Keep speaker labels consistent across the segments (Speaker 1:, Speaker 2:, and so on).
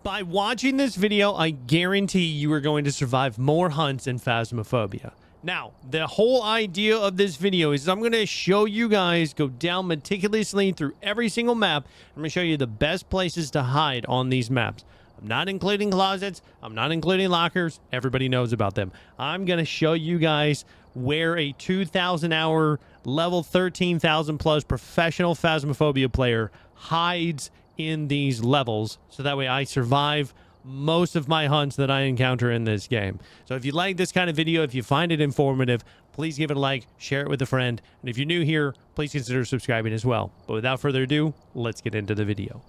Speaker 1: By watching this video, I guarantee you are going to survive more hunts in Phasmophobia. Now, the whole idea of this video is I'm going to show you guys, go down meticulously through every single map. I'm going to show you the best places to hide on these maps. I'm not including closets. I'm not including lockers. Everybody knows about them. I'm going to show you guys where a 2,000-hour, level 13,000 plus professional Phasmophobia player hides in these levels, so that way I survive most of my hunts that I encounter in this game. So if you like this kind of video, if you find it informative, please give it a like, share it with a friend, and if you're new here, please consider subscribing as well. But without further ado, let's get into the video.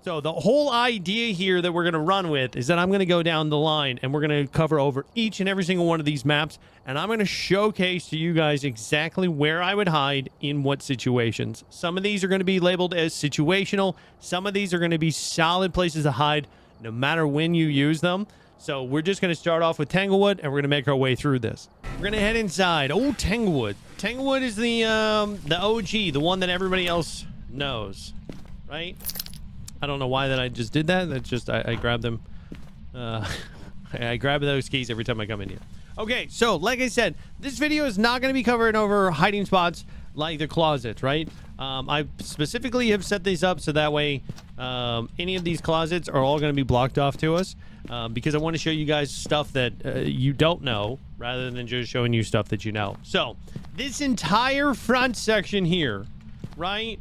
Speaker 1: So the whole idea here that we're going to run with is that I'm going to go down the line and we're going to cover over each and every single one of these maps, and I'm going to showcase to you guys exactly where I would hide in what situations. Some of these are going to be labeled as situational. Some of these are going to be solid places to hide no matter when you use them. So we're just going to start off with Tanglewood and we're going to make our way through this. We're going to head inside. Oh, Tanglewood. Tanglewood is the OG, the one that everybody else knows, right? I don't know why that I just did that. That's just, I grabbed them. I grab those keys every time I come in here. Okay, so like I said, this video is not going to be covering over hiding spots like the closets, right? I specifically have set these up so that way any of these closets are all going to be blocked off to us because I want to show you guys stuff that you don't know rather than just showing you stuff that you know. So this entire front section here, right?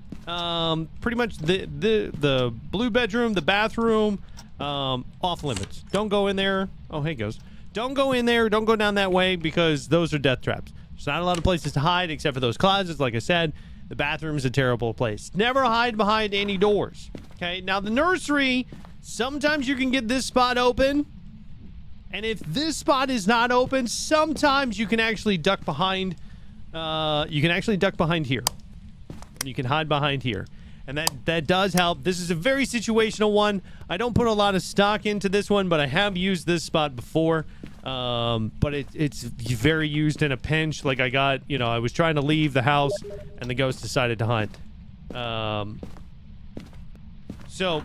Speaker 1: Pretty much the blue bedroom, the bathroom, off limits. Don't go in there. Oh, hey, Ghost. Don't go in there. Don't go down that way because those are death traps. There's not a lot of places to hide except for those closets. Like I said, the bathroom is a terrible place. Never hide behind any doors. Okay. Now the nursery, sometimes you can get this spot open. And if this spot is not open, sometimes you can actually duck behind, here. You can hide behind here, and that does help. This is a very situational one. I don't put a lot of stock into this one, but I have used this spot before. But it's very used in a pinch. Like I got, I was trying to leave the house and the ghost decided to hunt. So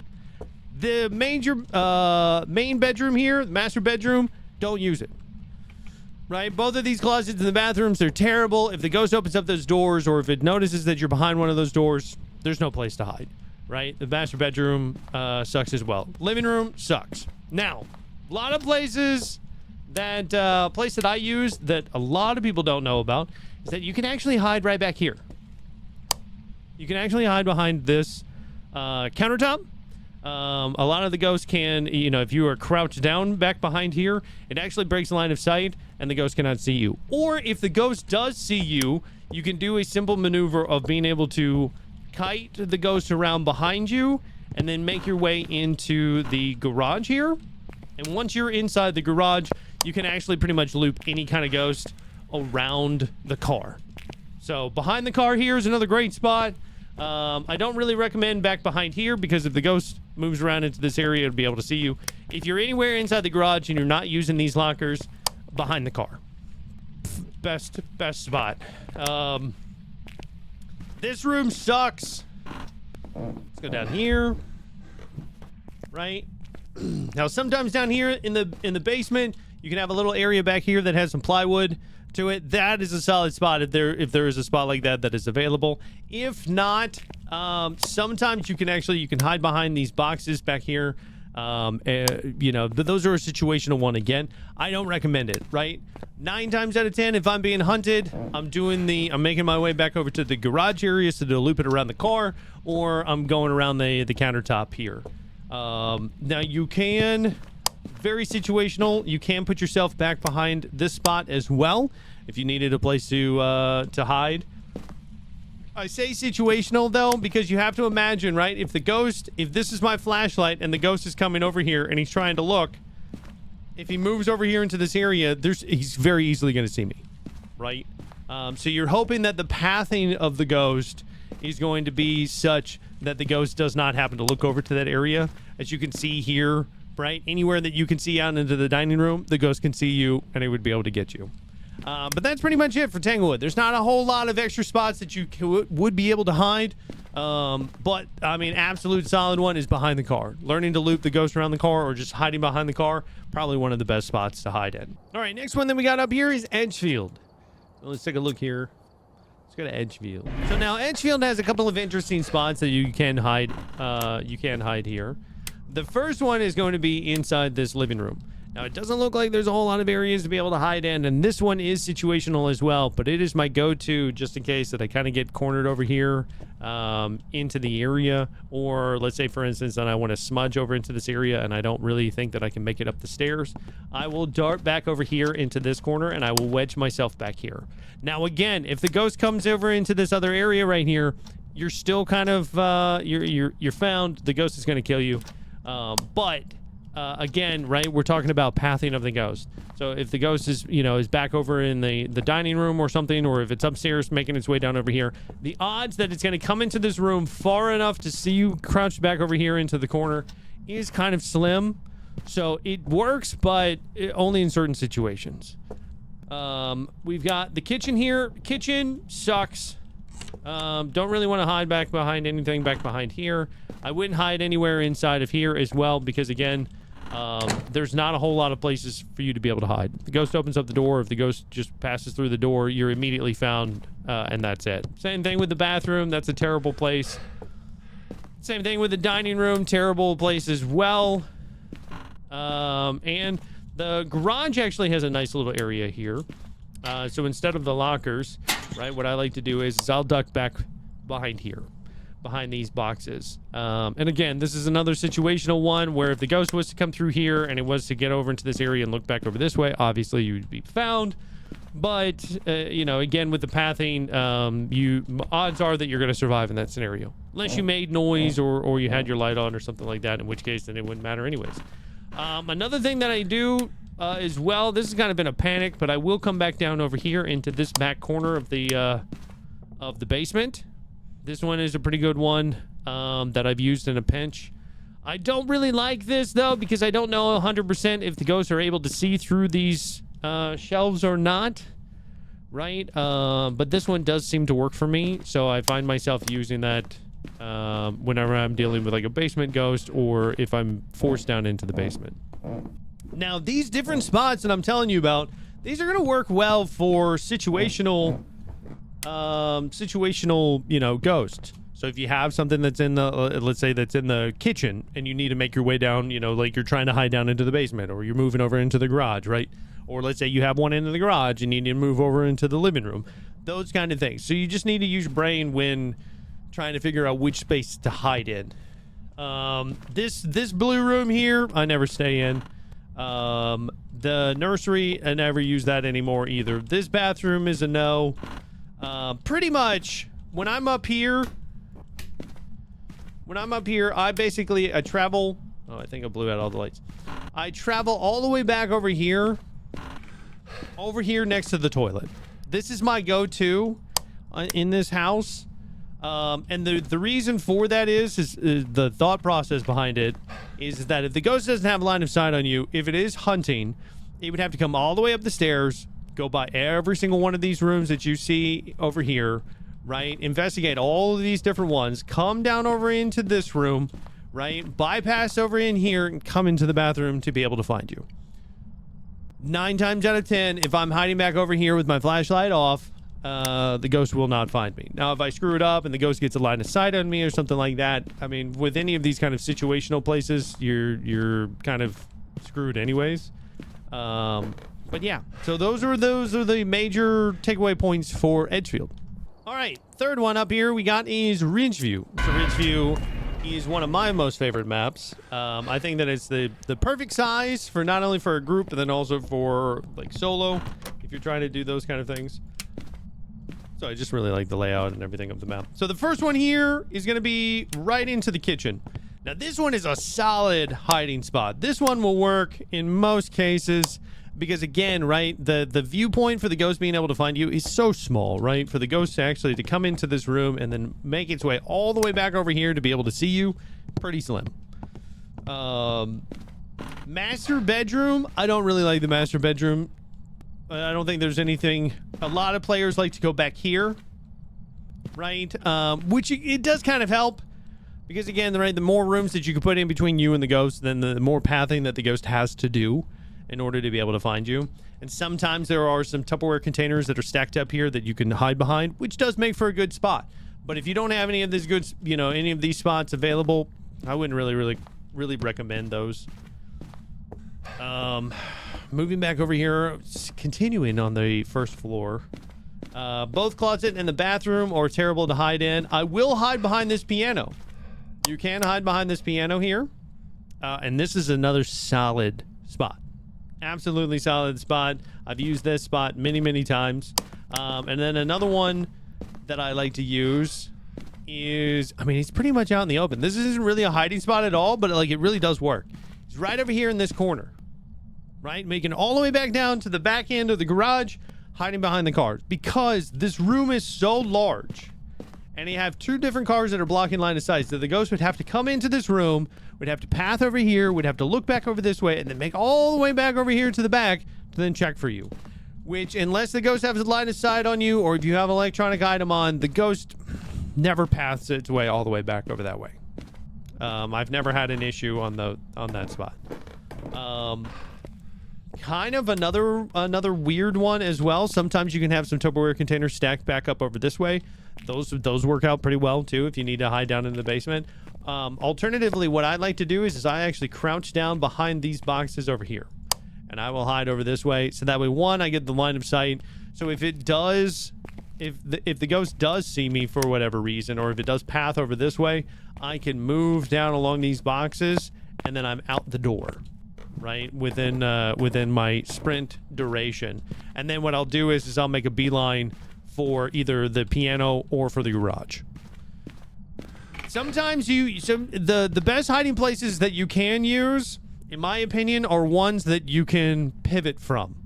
Speaker 1: the main bedroom here, the master bedroom, don't use it. Right? Both of these closets in the bathrooms, they're terrible. If the ghost opens up those doors or if it notices that you're behind one of those doors, there's no place to hide. Right? The master bedroom sucks as well. Living room sucks. Now, a lot of places that place that I use that a lot of people don't know about is that you can actually hide right back here. You can actually hide behind this countertop. A lot of the ghosts can, if you are crouched down back behind here, it actually breaks the line of sight and the ghost cannot see you. Or if the ghost does see you, you can do a simple maneuver of being able to kite the ghost around behind you and then make your way into the garage here. And once you're inside the garage, you can actually pretty much loop any kind of ghost around the car. So behind the car here is another great spot. I don't really recommend back behind here because if the ghost moves around into this area, it'll be able to see you. If you're anywhere inside the garage and you're not using these lockers, behind the car. Best spot. This room sucks. Let's go down here. Right? Now, sometimes down here in the basement, you can have a little area back here that has some plywood to it. That is a solid spot if there is a spot like that is available. If not, sometimes you can hide behind these boxes back here. Those are a situational one. Again, I don't recommend it, right? 9 times out of 10, if I'm being hunted, I'm making my way back over to the garage area so to loop it around the car, or I'm going around the countertop here. Now you can, very situational, you can put yourself back behind this spot as well if you needed a place to hide. I say situational though because you have to imagine, right? If this is my flashlight and the ghost is coming over here and he's trying to look, if he moves over here into this area, he's very easily going to see me, right? So you're hoping that the pathing of the ghost is going to be such that the ghost does not happen to look over to that area. As you can see here, right? Anywhere that you can see out into the dining room, the ghost can see you and it would be able to get you. But that's pretty much it for Tanglewood. There's not a whole lot of extra spots that you would be able to hide. But I mean, absolute solid one is behind the car. Learning to loop the ghost around the car or just hiding behind the car, probably one of the best spots to hide in. All right, next one that we got up here is Edgefield. So let's take a look here. Let's go to Edgefield. So now Edgefield has a couple of interesting spots that you can hide. You can hide here. The first one is going to be inside this living room. Now, it doesn't look like there's a whole lot of areas to be able to hide in, and this one is situational as well, but it is my go-to just in case that I kind of get cornered over here into the area, or let's say, for instance, that I want to smudge over into this area and I don't really think that I can make it up the stairs. I will dart back over here into this corner, and I will wedge myself back here. Now, again, if the ghost comes over into this other area right here, you're still kind of, you're found. The ghost is going to kill you, but... again, right, we're talking about pathing of the ghost. So if the ghost is, is back over in the dining room or something, or if it's upstairs making its way down over here, the odds that it's going to come into this room far enough to see you crouched back over here into the corner is kind of slim. So it works, but only in certain situations. We've got the kitchen here. Kitchen sucks. Don't really want to hide back behind anything back behind here. I wouldn't hide anywhere inside of here as well because, again, there's not a whole lot of places for you to be able to hide. The ghost opens up the door. If the ghost just passes through the door, you're immediately found, and that's it. Same thing with the bathroom. That's a terrible place. Same thing with the dining room. Terrible place as well. And the garage actually has a nice little area here. So instead of the lockers, right, what I like to do is I'll duck back behind here, behind these boxes. And again, this is another situational one where if the ghost was to come through here and it was to get over into this area and look back over this way, obviously you'd be found. But, again, with the pathing, odds are that you're going to survive in that scenario. Unless you made noise or you had your light on or something like that, in which case then it wouldn't matter anyways. Another thing that I do as well, this has kind of been a panic, but I will come back down over here into this back corner of the basement. This one is a pretty good one that I've used in a pinch. I don't really like this, though, because I don't know 100% if the ghosts are able to see through these shelves or not, right? But this one does seem to work for me, so I find myself using that whenever I'm dealing with, like, a basement ghost or if I'm forced down into the basement. Now, these different spots that I'm telling you about, these are going to work well for situational, ghost. So if you have something that's in the, let's say that's in the kitchen and you need to make your way down, like you're trying to hide down into the basement or you're moving over into the garage, right? Or let's say you have one into the garage and you need to move over into the living room, those kind of things. So you just need to use your brain when trying to figure out which space to hide in. This blue room here, I never stay in. The nursery, I never use that anymore either. This bathroom is a no. Pretty much when I'm up here, I travel. Oh, I think I blew out all the lights. I travel all the way back over here next to the toilet. This is my go-to in this house. And the reason for that is the thought process behind it is that if the ghost doesn't have line of sight on you, if it is hunting, it would have to come all the way up the stairs, go by every single one of these rooms that you see over here, right? Investigate all of these different ones, come down over into this room, right? Bypass over in here and come into the bathroom to be able to find you. 9 times out of 10, if I'm hiding back over here with my flashlight off, the ghost will not find me. Now, if I screw it up and the ghost gets a line of sight on me or something like that, I mean, with any of these kind of situational places, you're kind of screwed anyways. But yeah, so those are the major takeaway points for Edgefield. All right, third one up here we got is Ridgeview. So Ridgeview is one of my most favorite maps. I think that it's the perfect size for not only for a group, but then also for like solo, if you're trying to do those kind of things. So I just really like the layout and everything of the map. So the first one here is going to be right into the kitchen. Now this one is a solid hiding spot. This one will work in most cases because, again, right, the viewpoint for the ghost being able to find you is so small, right? For the ghost to actually to come into this room and then make its way all the way back over here to be able to see you, pretty slim. Master bedroom, I don't really like the master bedroom. I don't think there's anything. A lot of players like to go back here right? Which it does kind of help. Because, again, right, the more rooms that you can put in between you and the ghost, then the more pathing that the ghost has to do in order to be able to find you. And sometimes there are some Tupperware containers that are stacked up here that you can hide behind, which does make for a good spot. But if you don't have any of these good, any of these spots available, I wouldn't really recommend those. Moving back over here, continuing on the first floor. Both closet and the bathroom are terrible to hide in. I will hide behind this piano. You can hide behind this piano here. And this is another solid spot. Absolutely solid spot. I've used this spot many, many times. And then another one that I like to use is, it's pretty much out in the open. This isn't really a hiding spot at all, but it really does work. It's right over here in this corner. Right? Making it all the way back down to the back end of the garage, hiding behind the cars. Because this room is so large. And you have two different cars that are blocking line of sight. So the ghost would have to come into this room, would have to path over here, would have to look back over this way, and then make all the way back over here to the back to then check for you. Which, unless the ghost has a line of sight on you, or if you have an electronic item on, the ghost never paths its way all the way back over that way. I've never had an issue on that spot. Kind of another weird one as well. Sometimes you can have some Tupperware containers stacked back up over this way. Those work out pretty well too if you need to hide down in the basement. Alternatively, what I like to do is I actually crouch down behind these boxes over here, and I will hide over this way. So that way, one, I get the line of sight. So if the ghost does see me for whatever reason, or if it does path over this way, I can move down along these boxes, and then I'm out the door. Right within my sprint duration, and then what I'll do is I'll make a beeline for either the piano or for the garage. Sometimes the best hiding places that you can use, in my opinion, are ones that you can pivot from.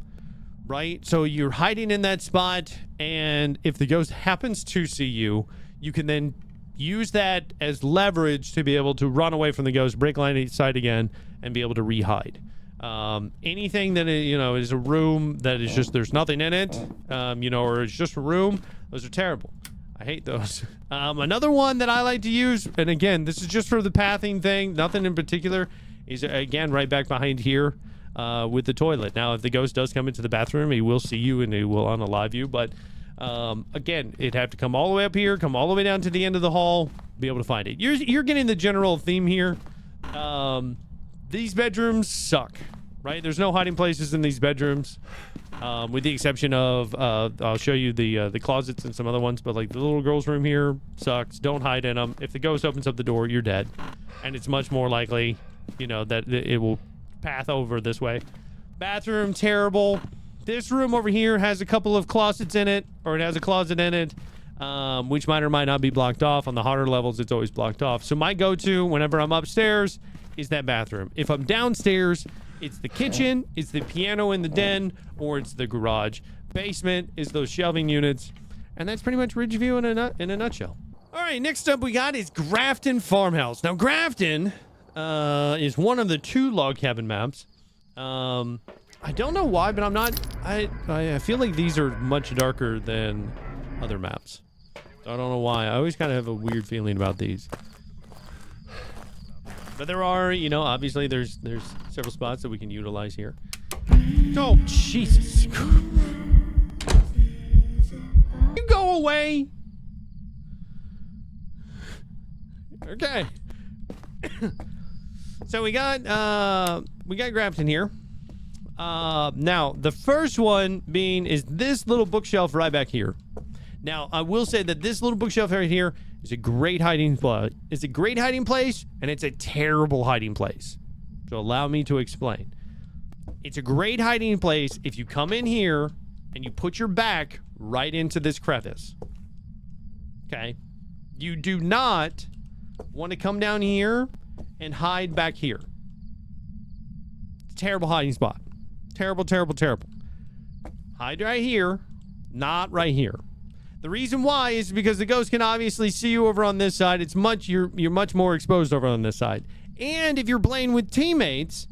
Speaker 1: Right, so you're hiding in that spot, and if the ghost happens to see you, you can then use that as leverage to be able to run away from the ghost, break line of sight again, and be able to re-hide. Anything that is a room that is just there's nothing in it, or it's just a room, those are terrible. I hate those. Another one that I like to use, and again, this is just for the pathing thing, nothing in particular, is again right back behind here with the toilet. Now, if the ghost does come into the bathroom, he will see you and he will unalive you, but again, it'd have to come all the way up here, come all the way down to the end of the hall, be able to find it. You're getting the general theme here. These bedrooms suck, right? There's no hiding places in these bedrooms, with the exception of I'll show you the closets and some other ones, but like the little girl's room here sucks. Don't hide in them. If the ghost opens up the door, you're dead, and it's much more likely, that it will path over this way. Bathroom, terrible. This room over here has a couple of closets in it, or it has a closet in it, which might or might not be blocked off. On the harder levels, it's always blocked off. So my go-to whenever I'm upstairs is that bathroom. If I'm downstairs, it's the kitchen, it's the piano in the den, or it's the garage. Basement is those shelving units, and that's pretty much Ridgeview in a nutshell. All right, next up we got is Grafton Farmhouse. Now, Grafton is one of the 2 log cabin maps. I don't know why, but I feel like these are much darker than other maps. So I don't know why. I always kind of have a weird feeling about these. But there are, obviously there's several spots that we can utilize here. Oh, Jesus. You go away. Okay. So we got Grafton here. Now, the first one is this little bookshelf right back here. Now, I will say that this little bookshelf right here is a great hiding place. It's a great hiding place, and it's a terrible hiding place. So allow me to explain. It's a great hiding place if you come in here and you put your back right into this crevice. Okay? You do not want to come down here and hide back here. It's a terrible hiding spot. Terrible, terrible, terrible. Hide right here, not right here. The reason why is because the ghost can obviously see you over on this side. You're much more exposed over on this side. And if you're playing with teammates,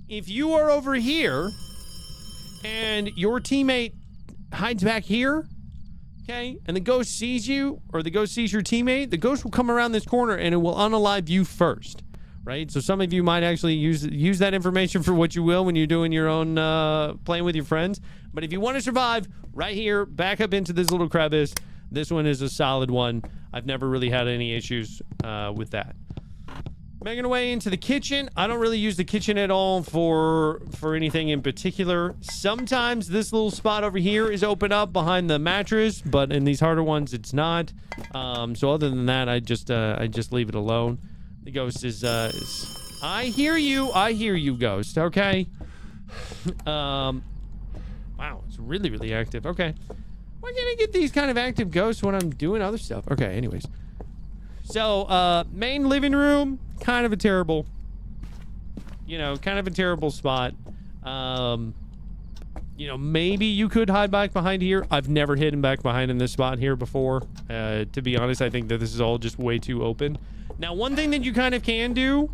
Speaker 1: if you are over here and your teammate hides back here, Okay, and the ghost sees you, or the ghost sees your teammate, the ghost will come around this corner and it will unalive you first, right? So some of you might actually use that information for what you will when you're doing your own playing with your friends. But if you want to survive, right here, back up into this little crevice. This one is a solid one. I've never really had any issues with that. Making our way into the kitchen. I don't really use the kitchen at all for anything in particular. Sometimes this little spot over here is open up behind the mattress, but in these harder ones, it's not. So other than that, I just leave it alone. The ghost is I hear you, ghost. Okay. Wow, it's really, really active. Okay. Why can't I get these kind of active ghosts when I'm doing other stuff? Okay, anyways. So, main living room, kind of a terrible spot. Maybe you could hide back behind here. I've never hidden back behind in this spot here before. To be honest, I think that this is all just way too open. Now, one thing that you kind of can do,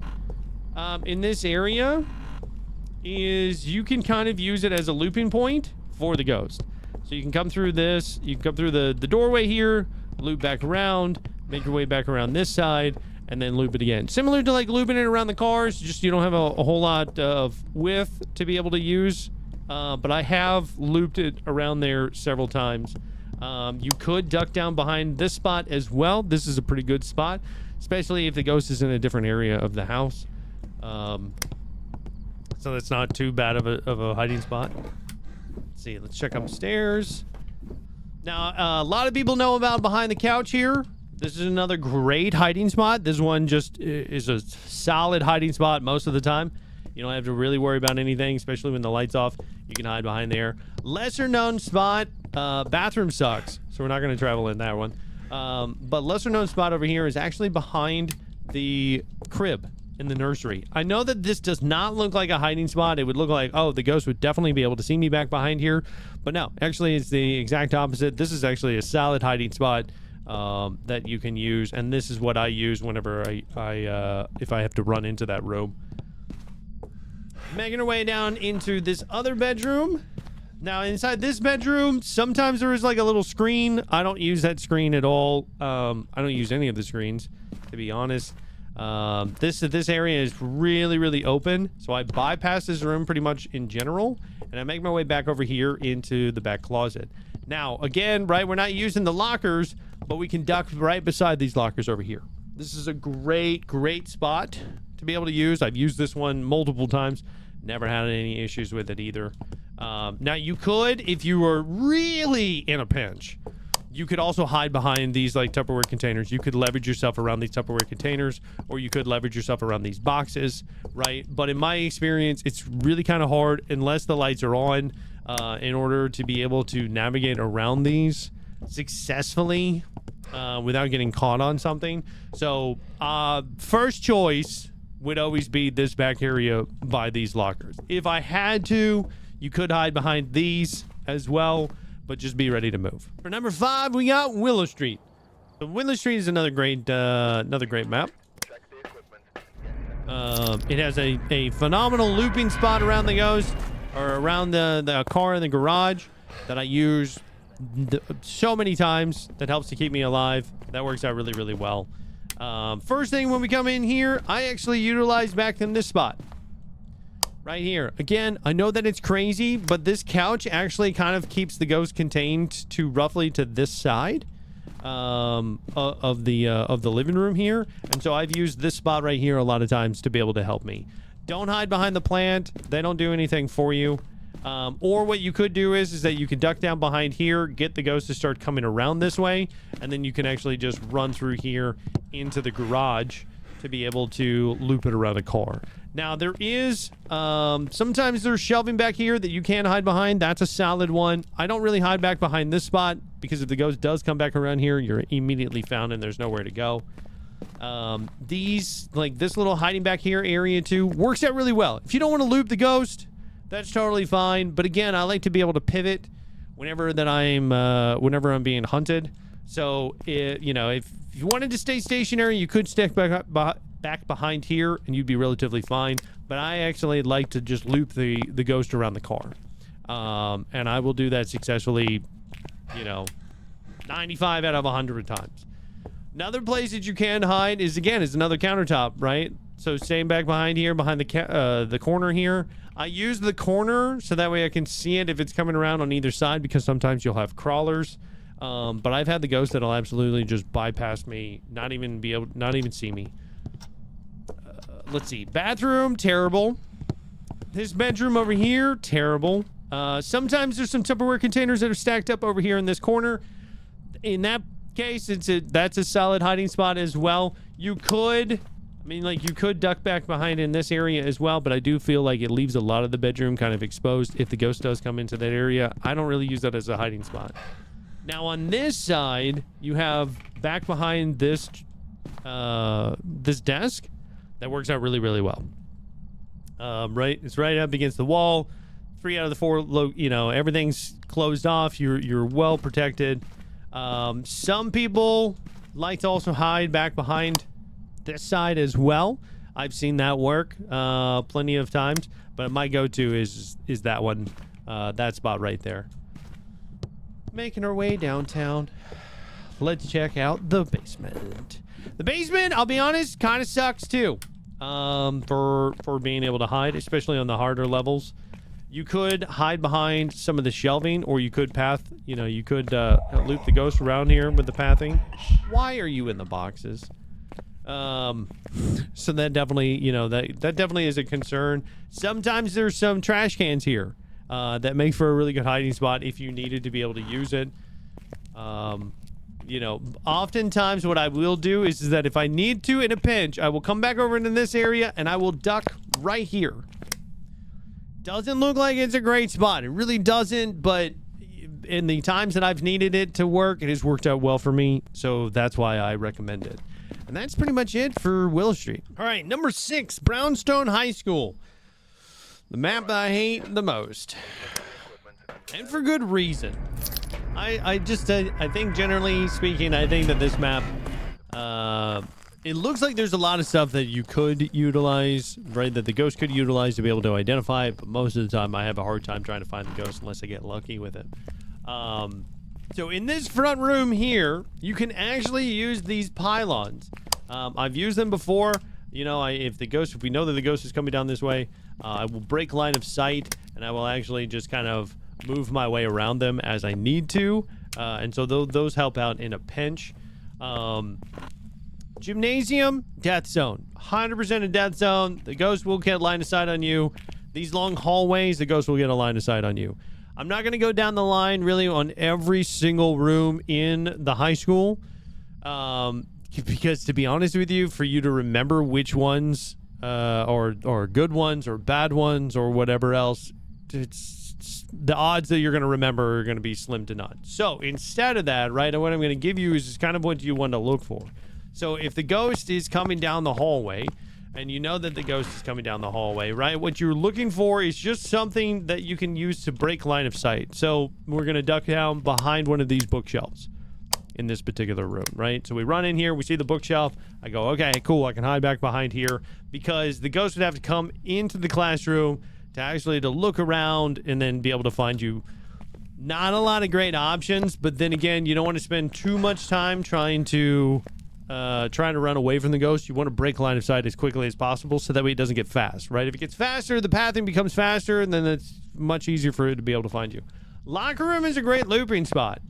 Speaker 1: in this area is you can kind of use it as a looping point for the ghost. So you can come through this, you can come through the doorway here, loop back around, make your way back around this side, and then loop it again. Similar to like looping it around the cars, just you don't have a whole lot of width to be able to use. But I have looped it around there several times. You could duck down behind this spot as well. This is a pretty good spot, especially if the ghost is in a different area of the house. So that's not too bad of a hiding spot. Let's see, let's check upstairs. Now, a lot of people know about behind the couch here. This is another great hiding spot. This one just is a solid hiding spot most of the time. You don't have to really worry about anything, especially when the light's off. You can hide behind there. Lesser known spot, bathroom sucks, so we're not going to travel in that one. But lesser known spot over here is actually behind the crib in the nursery. I know that this does not look like a hiding spot. It would look like, oh, the ghost would definitely be able to see me back behind here. But no, actually it's the exact opposite. This is actually a solid hiding spot that you can use, and this is what I use whenever if I have to run into that room. Making our way down into this other bedroom. Now inside this bedroom, sometimes there is like a little screen. I don't use that screen at all. I don't use any of the screens, to be honest. This area is really, really open, so I bypass this room pretty much in general, and I make my way back over here into the back closet. Now, again, right, we're not using the lockers, but we can duck right beside these lockers over here. This is a great, great spot to be able to use. I've used this one multiple times. Never had any issues with it either. Now, you could, if you were really in a pinch, you could also hide behind these like Tupperware containers. You could leverage yourself around these Tupperware containers, or you could leverage yourself around these boxes, right? But in my experience, it's really kind of hard unless the lights are on in order to be able to navigate around these successfully without getting caught on something. So first choice would always be this back area by these lockers. If I had to, you could hide behind these as well, but just be ready to move. For number 5, we got Willow Street. So Willow Street is another great map. It has a phenomenal looping spot around the ghost, or around the car in the garage that I use so many times. That helps to keep me alive. That works out really, really well. First thing when we come in here, I actually utilize back in this spot. Right here. Again, I know that it's crazy, but this couch actually kind of keeps the ghost contained to roughly to this side of the living room here. And so I've used this spot right here a lot of times to be able to help me. Don't hide behind the plant. They don't do anything for you. Or what you could do is that you can duck down behind here, get the ghost to start coming around this way, and then you can actually just run through here into the garage to be able to loop it around a car. Now, there is, sometimes there's shelving back here that you can hide behind. That's a solid one. I don't really hide back behind this spot because if the ghost does come back around here, you're immediately found and there's nowhere to go. These, like this little hiding back here area too, works out really well. If you don't want to loop the ghost, that's totally fine. But again, I like to be able to pivot whenever I'm being hunted. So, if you wanted to stay stationary, you could stick back behind here and you'd be relatively fine. But I actually like to just loop the ghost around the car. And I will do that successfully, 95 out of 100 times. Another place that you can hide is another countertop, right? So staying back behind here, behind the corner here. I use the corner so that way I can see it if it's coming around on either side, because sometimes you'll have crawlers. But I've had the ghost that'll absolutely just bypass me, not even see me. Let's see. Bathroom, terrible. This bedroom over here, terrible. Sometimes there's some Tupperware containers that are stacked up over here in this corner. In that case, that's a solid hiding spot as well. You could duck back behind in this area as well, but I do feel like it leaves a lot of the bedroom kind of exposed if the ghost does come into that area. I don't really use that as a hiding spot. Now on this side, you have back behind this desk that works out really, really well. Right, it's right up against the wall. 3 out of the 4, everything's closed off. You're well protected. Some people like to also hide back behind this side as well. I've seen that work plenty of times, but my go-to is that one, that spot right there. Making our way downtown. Let's check out the basement. The basement, I'll be honest, kind of sucks too. For being able to hide, especially on the harder levels. You could hide behind some of the shelving, or you could loop the ghost around here with the pathing. Why are you in the boxes? So that definitely, that definitely is a concern. Sometimes there's some trash cans here, that make for a really good hiding spot if you needed to be able to use it. Oftentimes what I will do is that if I need to in a pinch, I will come back over into this area and I will duck right here. Doesn't look like it's a great spot. It really doesn't, but in the times that I've needed it to work, it has worked out well for me. So that's why I recommend it. And that's pretty much it for Willow Street. All right, number 6, Brownstone High School. The map that I hate the most. And for good reason. I think generally speaking, I think that this map, it looks like there's a lot of stuff that you could utilize, right? That the ghost could utilize to be able to identify it, but most of the time I have a hard time trying to find the ghost unless I get lucky with it. So in this front room here, you can actually use these pylons. I've used them before. If we know that the ghost is coming down this way, I will break line of sight, and I will actually just kind of move my way around them as I need to. And so those help out in a pinch. Gymnasium, death zone. 100% a death zone. The ghost will get line of sight on you. These long hallways, the ghost will get a line of sight on you. I'm not going to go down the line really on every single room in the high school. Because to be honest with you, for you to remember which ones or good ones or bad ones or whatever else, the odds that you're going to remember are going to be slim to none. So instead of that, right, what I'm going to give you is kind of what you want to look for. So if the ghost is coming down the hallway, and you know that the ghost is coming down the hallway, right, what you're looking for is just something that you can use to break line of sight. So we're going to duck down behind one of these bookshelves in this particular room, right? So we run in here, we see the bookshelf. I go, okay, cool, I can hide back behind here, because the ghost would have to come into the classroom to look around and then be able to find you. Not a lot of great options, but then again, you don't want to spend too much time trying to run away from the ghost. You want to break line of sight as quickly as possible so that way it doesn't get fast, right? If it gets faster, the pathing becomes faster, and then it's much easier for it to be able to find you. Locker room is a great looping spot.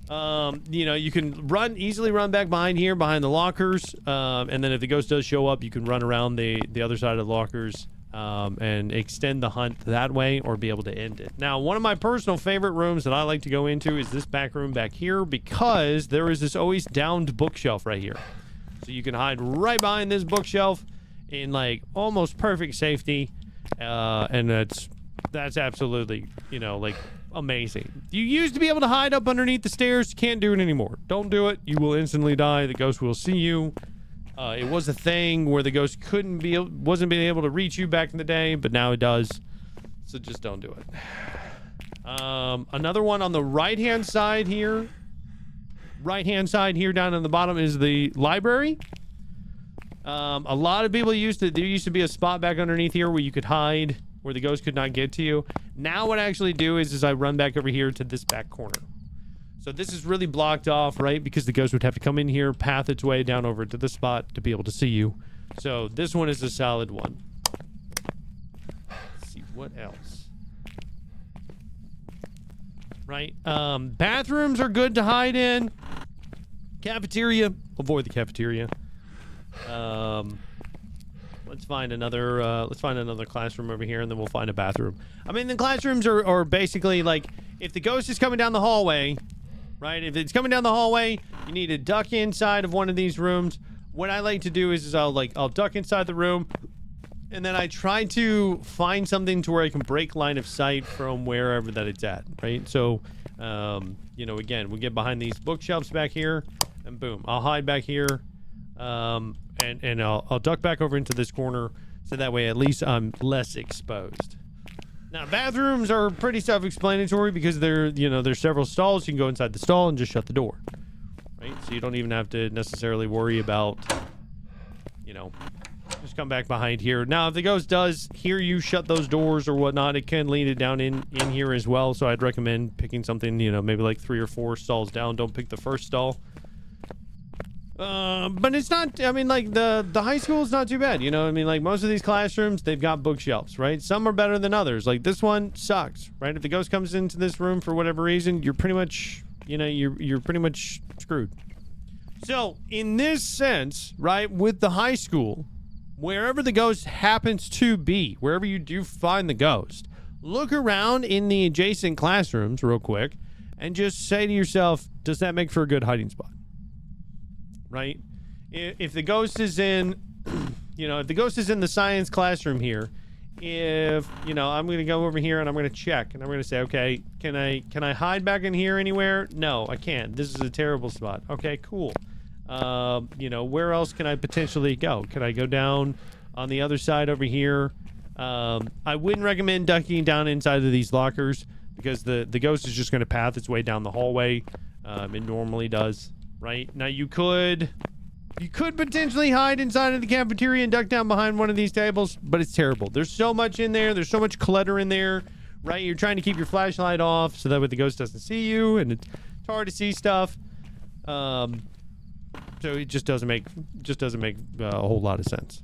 Speaker 1: You can easily run back behind here, behind the lockers, and then if the ghost does show up, you can run around the other side of the lockers and extend the hunt that way, or be able to end it. Now, one of my personal favorite rooms that I like to go into is this back room back here, because there is this always downed bookshelf right here. So you can hide right behind this bookshelf in like almost perfect safety, and that's absolutely, amazing. You used to be able to hide up underneath the stairs. Can't do it anymore. Don't do it. You will instantly die. The ghost will see you. It was a thing where the ghost wasn't being able to reach you back in the day, but now it does. So just don't do it. Another one on the right-hand side here. Right-hand side here down on the bottom is the library. A lot of people there used to be a spot back underneath here where you could hide, where the ghost could not get to you. Now what I actually do is I run back over here to this back corner. So this is really blocked off, right? Because the ghost would have to come in here, path its way down over to the spot to be able to see you. So this one is a solid one. Let's see what else. Right? Bathrooms are good to hide in. Cafeteria. Avoid the cafeteria. Let's find another classroom over here, and then we'll find a bathroom. I mean, the classrooms are basically like, if the ghost is coming down the hallway, right? If it's coming down the hallway, you need to duck inside of one of these rooms. What I like to do is I'll duck inside the room, and then I try to find something to where I can break line of sight from wherever that it's at, right? So, you know, again, we get behind these bookshelves back here, and boom, I'll hide back here, and I'll duck back over into this corner, so that way at least I'm less exposed. Now, bathrooms are pretty self-explanatory because there's several stalls. You can go inside the stall and just shut the door, right? So you don't even have to necessarily worry about, you know, just come back behind here. Now, if the ghost does hear you shut those doors or whatnot, it can lead it down in here as well. So I'd recommend picking something, you know, maybe like 3 or 4 stalls down. Don't pick the first stall. But it's not, I mean, like, the high school is not too bad, you know? I mean, like, most of these classrooms, they've got bookshelves, right? Some are better than others. Like, this one sucks, right? If the ghost comes into this room for whatever reason, you're pretty much, you know, you're pretty much screwed. So, in this sense, right, with the high school, wherever the ghost happens to be, wherever you do find the ghost, look around in the adjacent classrooms real quick and just say to yourself, does that make for a good hiding spot? Right? If the ghost is in, you know, if the ghost is in the science classroom here, if, you know, I'm going to go over here and I'm going to check and I'm going to say, okay, can I hide back in here anywhere? No, I can't. This is a terrible spot. Okay, cool. You know, where else can I potentially go? Can I go down on the other side over here? I wouldn't recommend ducking down inside of these lockers because the ghost is just going to path its way down the hallway. It normally does. Right? Now, you could potentially hide inside of the cafeteria and duck down behind one of these tables, but it's terrible. There's so much in there. There's so much clutter in there, right? You're trying to keep your flashlight off so that way the ghost doesn't see you, and it's hard to see stuff. So it just doesn't make a whole lot of sense.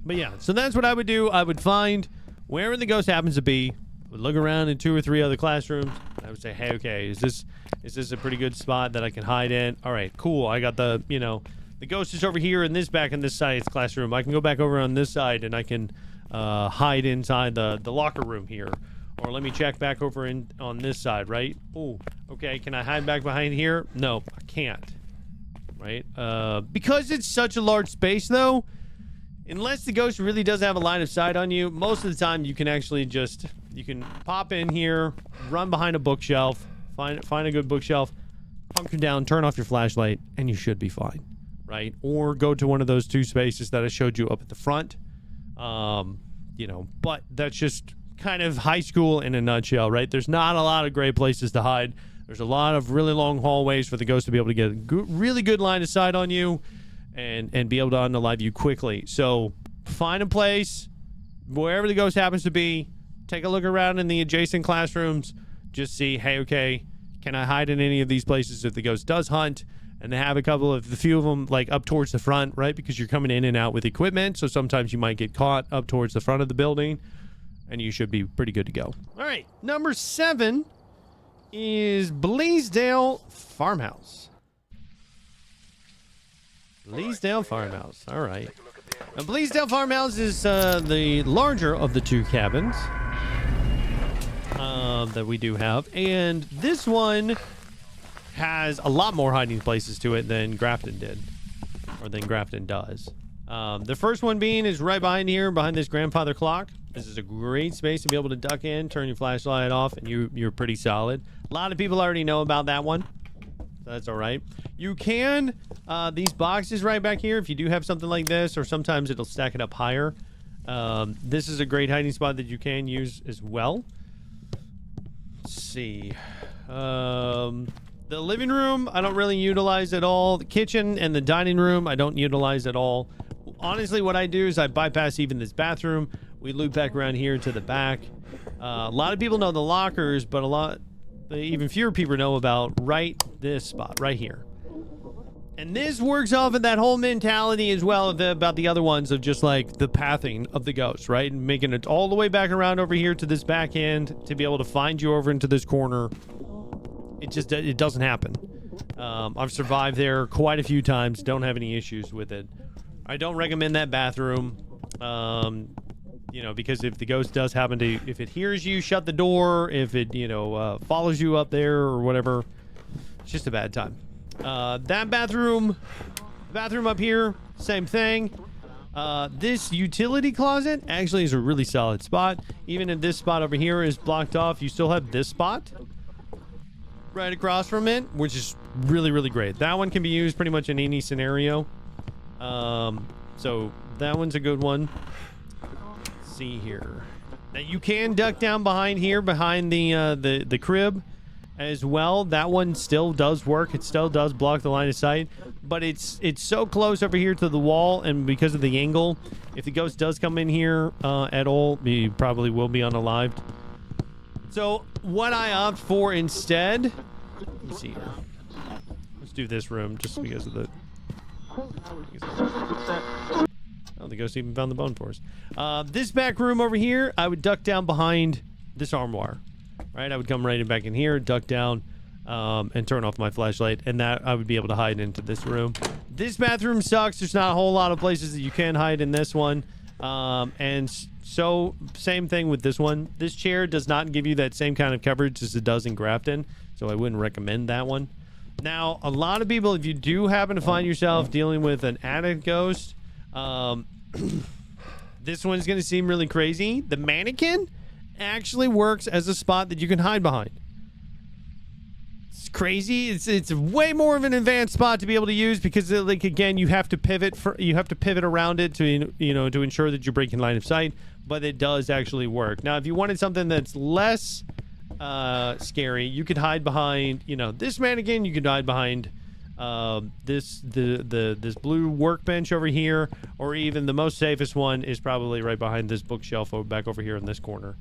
Speaker 1: But yeah, so that's what I would do. I would find wherever the ghost happens to be, would look around in 2 or 3 other classrooms. I would say, hey, okay, is this a pretty good spot that I can hide in? All right, cool. I got the, you know, the ghost is over here in this back in this science classroom. I can go back over on this side and I can hide inside the locker room here. Or let me check back over on this side, right? Oh, okay. Can I hide back behind here? No, I can't. Right? Because it's such a large space, though, unless the ghost really does have a line of sight on you, most of the time you can actually just, you can pop in here, run behind a bookshelf, find a good bookshelf, hunker down, turn off your flashlight, and you should be fine, right? Or go to one of those 2 spaces that I showed you up at the front. You know, but that's just kind of high school in a nutshell, right? There's not a lot of great places to hide. There's a lot of really long hallways for the ghost to be able to get a really good line of sight on you and be able to unalive you quickly. So find a place, wherever the ghost happens to be, take a look around in the adjacent classrooms, just see, hey, okay, can I hide in any of these places if the ghost does hunt? And have a few of them like up towards the front, right? Because you're coming in and out with equipment, so sometimes you might get caught up towards the front of the building, and you should be pretty good to go. All right, number 7 is Bleasdale Farmhouse. Bleasdale Farmhouse, all right. Now, Bleasdale Farmhouse is the larger of the 2 cabins that we do have, and this one has a lot more hiding places to it than Grafton did, or than Grafton does. The first one being is right behind here, behind this grandfather clock. This is a great space to be able to duck in, turn your flashlight off, and you're pretty solid. A lot of people already know about that one, so that's all right. You can, these boxes right back here, if you do have something like this, or sometimes it'll stack it up higher. This is a great hiding spot that you can use as well. Let's see. The living room, I don't really utilize at all. The kitchen and the dining room, I don't utilize at all. Honestly, what I do is I bypass even this bathroom. We loop back around here to the back. A lot of people know the lockers, but even fewer people know about right this spot right here. And this works off of that whole mentality as well about the other ones of just like the pathing of the ghost, right? And making it all the way back around over here to this back end to be able to find you over into this corner. It doesn't happen. I've survived there quite a few times. Don't have any issues with it. I don't recommend that bathroom. You know, because if the ghost does happen to, if it hears you, shut the door. If it, follows you up there or whatever, it's just a bad time. That bathroom up here, same thing. This utility closet actually is a really solid spot. Even if this spot over here is blocked off, you still have this spot right across from it, which is really, really great. That one can be used pretty much in any scenario. So that one's a good one. Let's see here. Now you can duck down behind here, behind the crib as well. That one still does work. It still does block the line of sight, but it's so close over here to the wall, and because of the angle, if the ghost does come in here at all, he probably will be unalived. So what I opt for instead, let's see here. Let's do this room just because of the... Oh, the ghost even found the bone for us. This back room over here, I would duck down behind this armoire. Right, I would come right in back in here, duck down, and turn off my flashlight, and that I would be able to hide into this room. This bathroom sucks. There's not a whole lot of places that you can hide in this one. And so, same thing with this one. This chair does not give you that same kind of coverage as it does in Grafton, so I wouldn't recommend that one. Now, a lot of people, if you do happen to find yourself dealing with an attic ghost, this one's going to seem really crazy. The mannequin actually works as a spot that you can hide behind. It's crazy. It's way more of an advanced spot to be able to use because, like, again, you have to pivot around it to to ensure that you're breaking line of sight. But it does actually work. Now, if you wanted something that's less scary, you could hide behind this mannequin. You could hide behind this blue workbench over here, or even the most safest one is probably right behind this bookshelf back over here in this corner.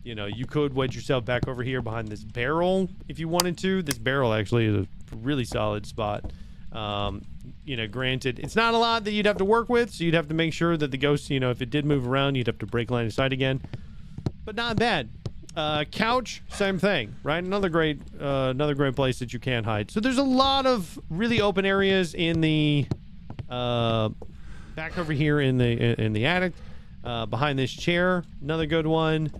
Speaker 1: You could wedge yourself back over here behind this barrel if you wanted to. This barrel actually is a really solid spot. Granted, it's not a lot that you'd have to work with, so you'd have to make sure that the ghost, if it did move around, you'd have to break line of sight again. But not bad. Couch, same thing, right? Another great place that you can hide. So there's a lot of really open areas in the back over here in the attic, behind this chair. Another good one.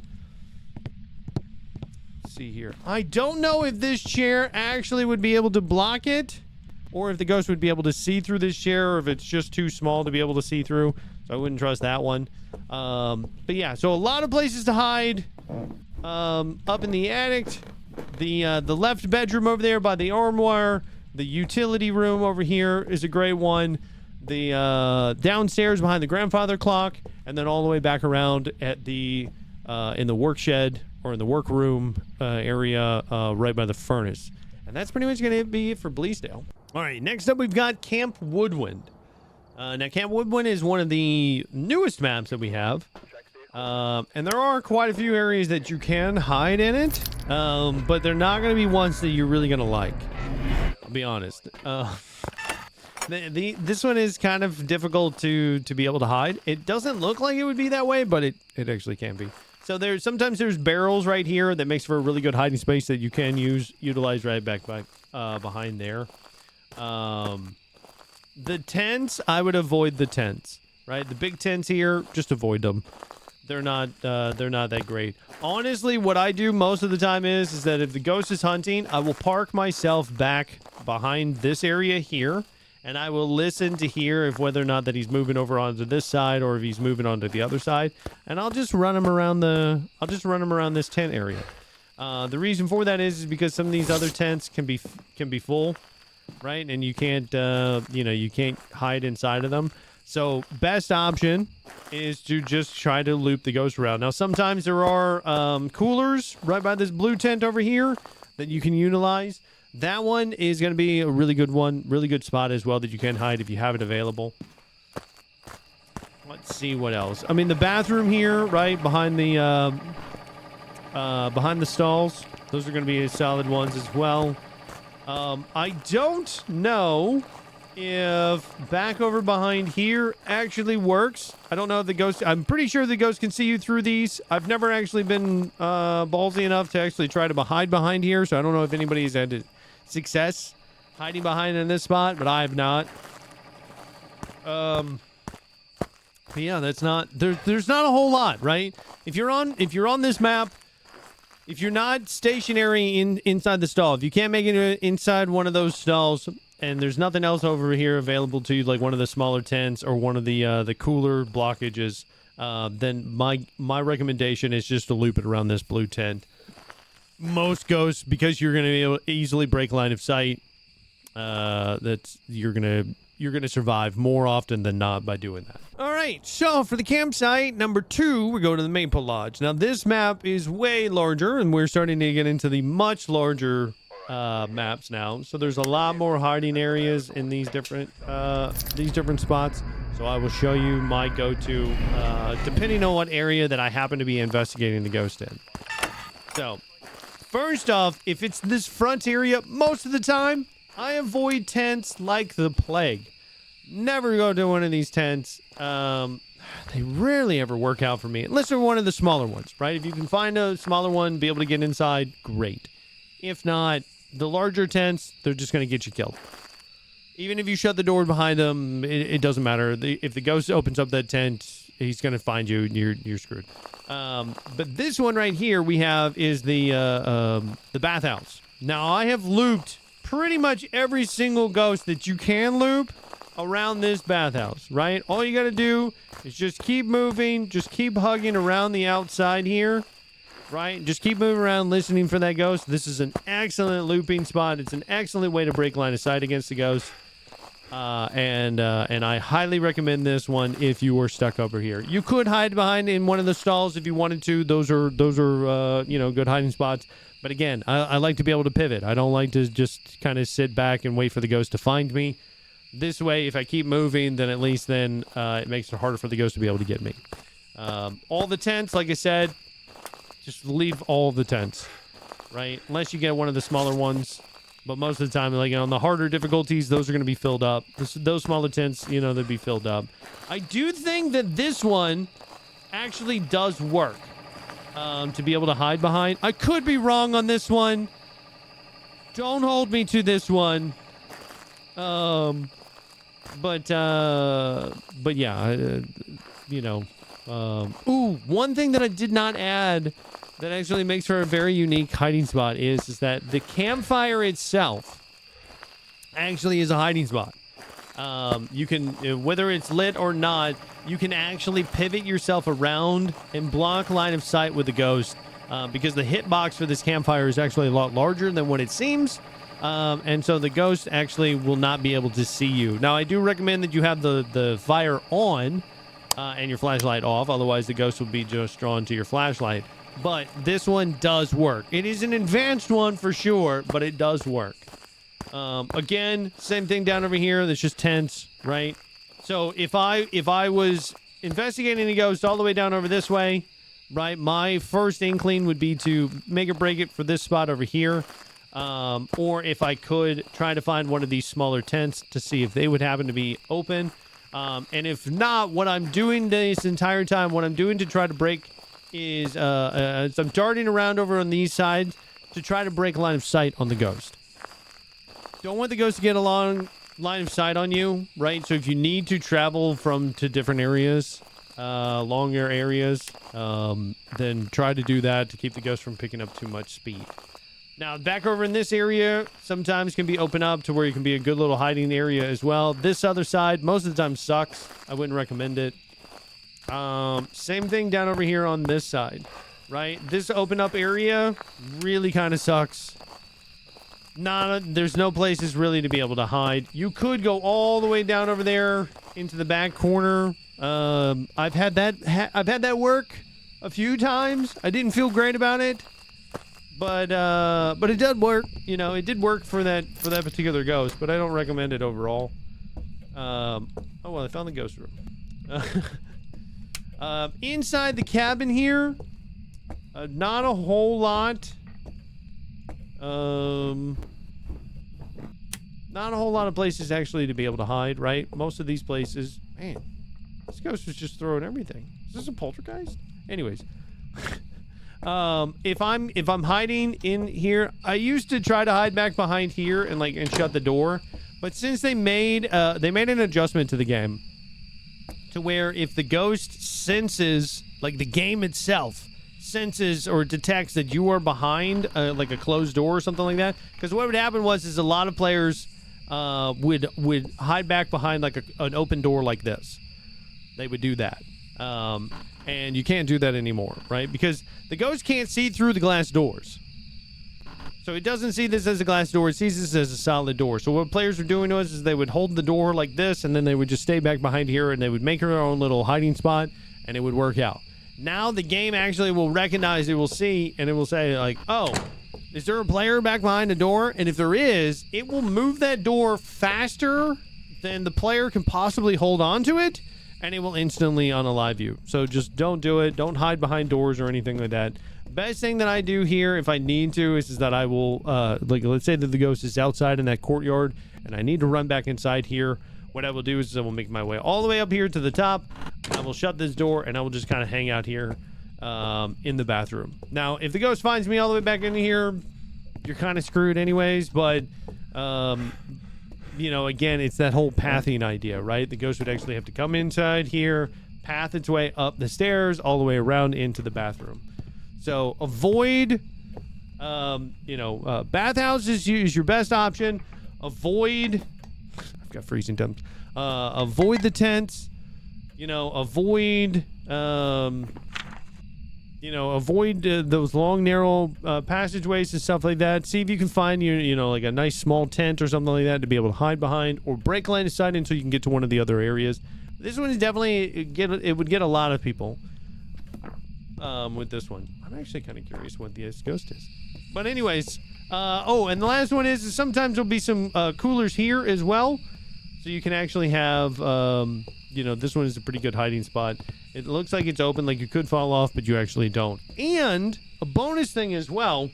Speaker 1: Let's see here. I don't know if this chair actually would be able to block it, or if the ghost would be able to see through this chair, or if it's just too small to be able to see through. So I wouldn't trust that one. But yeah, so a lot of places to hide. Up in the attic, the left bedroom over there by the armoire, the utility room over here is a great one. The downstairs behind the grandfather clock, and then all the way back around at the in the work shed or in the workroom area right by the furnace. And that's pretty much going to be it for Bleasdale. All right, next up we've got Camp Woodwind. Now, Camp Woodwind is one of the newest maps that we have. And there are quite a few areas that you can hide in it, but they're not going to be ones that you're really going to like. I'll be honest. This one is kind of difficult to be able to hide. It doesn't look like it would be that way, but it actually can be. So sometimes there's barrels right here that makes for a really good hiding space that you can utilize right back behind there. The tents, I would avoid the tents, right? The big tents here, just avoid them. They're not that great. Honestly, what I do most of the time is that if the ghost is hunting, I will park myself back behind this area here, and I will listen to hear if whether or not that he's moving over onto this side or if he's moving onto the other side, and I'll just run him around this tent area. The reason for that is because some of these other tents can be full, right? And you can't you can't hide inside of them. So best option is to just try to loop the ghost around. Now, sometimes there are coolers right by this blue tent over here that you can utilize. That one is going to be a really good one, really good spot as well that you can hide if you have it available. Let's see what else. I mean, the bathroom here, right behind the behind the stalls. Those are going to be solid ones as well. I don't know if back over behind here actually works. I don't know if the ghost... I'm pretty sure the ghost can see you through these. I've never actually been ballsy enough to actually try to hide behind here, so I don't know if anybody's had success hiding behind in this spot, but I have not. But yeah, that's not... There's not a whole lot, right? If you're on this map, if you're not stationary inside the stall, if you can't make it inside one of those stalls, and there's nothing else over here available to you, like one of the smaller tents or one of the cooler blockages, then my recommendation is just to loop it around this blue tent. Most ghosts, because you're going to be able to easily break line of sight, you're gonna survive more often than not by doing that. All right, so for the campsite number 2, we go to the Maple Lodge. Now this map is way larger, and we're starting to get into the much larger maps now. So there's a lot more hiding areas in these different spots. So I will show you my go-to, depending on what area that I happen to be investigating the ghost in. So first off, if it's this front area, most of the time I avoid tents like the plague. Never go to one of these tents. They rarely ever work out for me, unless they're one of the smaller ones, right? If you can find a smaller one, be able to get inside, great. If not, the larger tents, they're just going to get you killed. Even if you shut the door behind them, it doesn't matter. If the ghost opens up that tent, he's going to find you, and you're screwed. But this one right here we have is the bathhouse. Now, I have looped pretty much every single ghost that you can loop around this bathhouse, right? All you got to do is just keep moving, just keep hugging around the outside here, right? Just keep moving around, listening for that ghost. This is an excellent looping spot. It's an excellent way to break line of sight against the ghost. And I highly recommend this one if you were stuck over here. You could hide behind in one of the stalls if you wanted to. Those are good hiding spots. But again, I like to be able to pivot. I don't like to just kind of sit back and wait for the ghost to find me. This way, if I keep moving, then at least then it makes it harder for the ghost to be able to get me. All the tents, like I said, just leave all the tents, right? Unless you get one of the smaller ones. But most of the time, like on the harder difficulties, those are going to be filled up. Those smaller tents, they'd be filled up. I do think that this one actually does work. To be able to hide behind. I could be wrong on this one. Don't hold me to this one. But yeah, one thing that I did not add that actually makes for a very unique hiding spot is that the campfire itself actually is a hiding spot. You can, whether it's lit or not, you can actually pivot yourself around and block line of sight with the ghost, because the hitbox for this campfire is actually a lot larger than what it seems. And so the ghost actually will not be able to see you. Now, I do recommend that you have the fire on and your flashlight off. Otherwise, the ghost will be just drawn to your flashlight. But this one does work. It is an advanced one for sure, but it does work. Again, same thing down over here. There's just tents, right? So if I was investigating a ghost all the way down over this way, right, my first inkling would be to make or break it for this spot over here. Or if I could try to find one of these smaller tents to see if they would happen to be open. And if not, what I'm doing this entire time, what I'm doing to try to break is I'm darting around over on these sides to try to break line of sight on the ghost. Don't want the ghost to get a long line of sight on you, right? So if you need to travel to different areas, longer areas, then try to do that to keep the ghost from picking up too much speed. Now, back over in this area, sometimes can be open up to where you can be a good little hiding area as well. This other side, most of the time sucks. I wouldn't recommend it. Same thing down over here on this side, right? This open up area really kind of sucks. There's no places really to be able to hide. You could go all the way down over there into the back corner. I've had that work a few times. I didn't feel great about it, but it did work. It did work for that particular ghost. But I don't recommend it overall. Oh well, I found the ghost room. Inside the cabin here, Not a whole lot. Not a whole lot of places actually to be able to hide, right? Most of these places, man, this ghost was just throwing everything. Is this a poltergeist? Anyways, if I'm hiding in here, I used to try to hide back behind here and shut the door, but since they made an adjustment to the game to where if the ghost senses, like the game itself senses or detects that you are behind like a closed door or something like that, because what would happen is a lot of players would hide back behind like an open door like this. They would do that, and you can't do that anymore, right? Because the ghost can't see through the glass doors, so it doesn't see this as a glass door. It sees this as a solid door. So what players were doing is they would hold the door like this, and then they would just stay back behind here, and they would make their own little hiding spot, and it would work out. Now the game actually will recognize, it will see, and it will say like, oh, is there a player back behind the door? And if there is, it will move that door faster than the player can possibly hold on to it, and it will instantly unalive you. So just don't do it. Don't hide behind doors or anything like that. Best thing that I do here, if I need to, is that I will, like, let's say that the ghost is outside in that courtyard, and I need to run back inside here. What I will do is I will make my way all the way up here to the top. I will shut this door, and I will just kind of hang out here in the bathroom. Now, if the ghost finds me all the way back in here, you're kind of screwed anyways, but, you know, again, it's that whole pathing idea, right? The ghost would actually have to come inside here, path its way up the stairs, all the way around into the bathroom. So avoid, you know, bathhouse is your best option. Avoid, I've got freezing temps. Avoid the tents. You know, avoid, those long, narrow passageways and stuff like that. See if you can find you know, like a nice small tent or something like that to be able to hide behind, or break line of sight until you can get to one of the other areas. This one is definitely it would get a lot of people with this one. I'm actually kind of curious what the ghost is. But anyways, oh, and the last one is sometimes there'll be some coolers here as well, so you can actually have you know, this one is a pretty good hiding spot. It looks like it's open, like you could fall off, but you actually don't. And a bonus thing as well.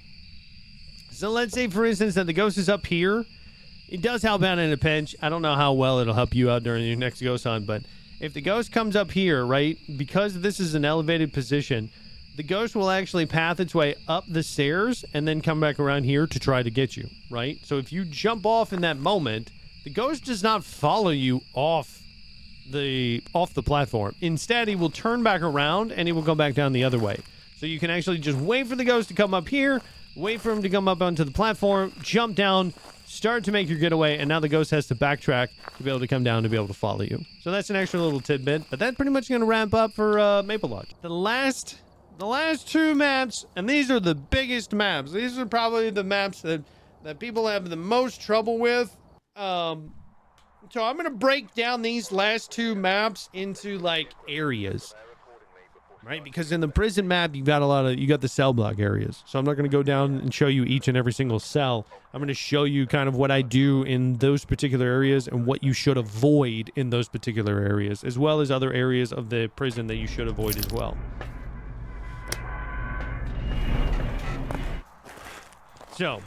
Speaker 1: So let's say, for instance, that the ghost is up here. It does help out in a pinch. I don't know how well it'll help you out during your next ghost hunt, but if the ghost comes up here, right, because this is an elevated position, the ghost will actually path its way up the stairs and then come back around here to try to get you, right? So if you jump off in that moment, the ghost does not follow you off the platform. Instead, he will turn back around and he will go back down the other way. So you can actually just wait for the ghost to come up here, wait for him to come up onto the platform, jump down, start to make your getaway, and now the ghost has to backtrack to be able to come down to be able to follow you. So that's an extra little tidbit, but that's pretty much going to wrap up for Maple Lodge. The last two maps, and these are the biggest maps. These are probably the maps that people have the most trouble with. So I'm going to break down these last two maps into like areas, right? Because in the prison map, you got the cell block areas. So I'm not going to go down and show you each and every single cell. I'm going to show you kind of what I do in those particular areas and what you should avoid in those particular areas, as well as other areas of the prison that you should avoid as well. So,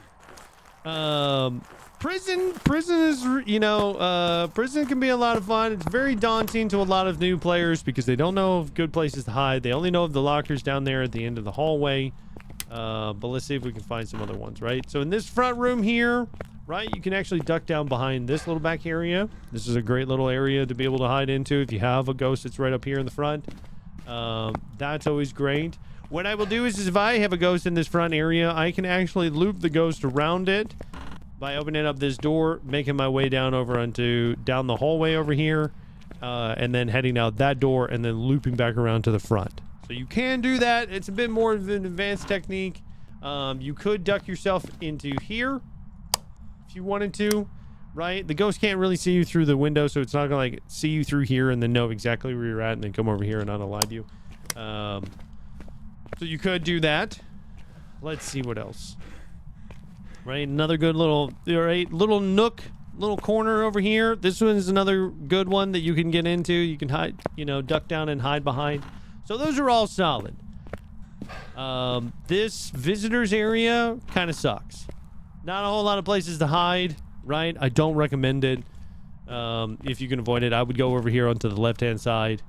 Speaker 1: prison is, you know, prison can be a lot of fun. It's very daunting to a lot of new players because they don't know of good places to hide. They only know of the lockers down there at the end of the hallway. But let's see if we can find some other ones, right? So in this front room here, right, you can actually duck down behind this little back area. This is a great little area to be able to hide into if you have a ghost that's right up here in the front. That's always great. What I will do is if I have a ghost in this front area, I can actually loop the ghost around it by opening up this door, making my way down down the hallway over here, and then heading out that door and then looping back around to the front. So you can do that. It's a bit more of an advanced technique. You could duck yourself into here if you wanted to, right? The ghost can't really see you through the window, so it's not gonna like see you through here and then know exactly where you're at and then come over here and unalive you. So you could do that. Let's see what else. Right, another good little nook, little corner over here. This one is another good one that you can get into. You can hide, you know, duck down and hide behind. So those are all solid. This visitors area kind of sucks. Not a whole lot of places to hide, right? I don't recommend it. If you can avoid it, I would go over here onto the left-hand side.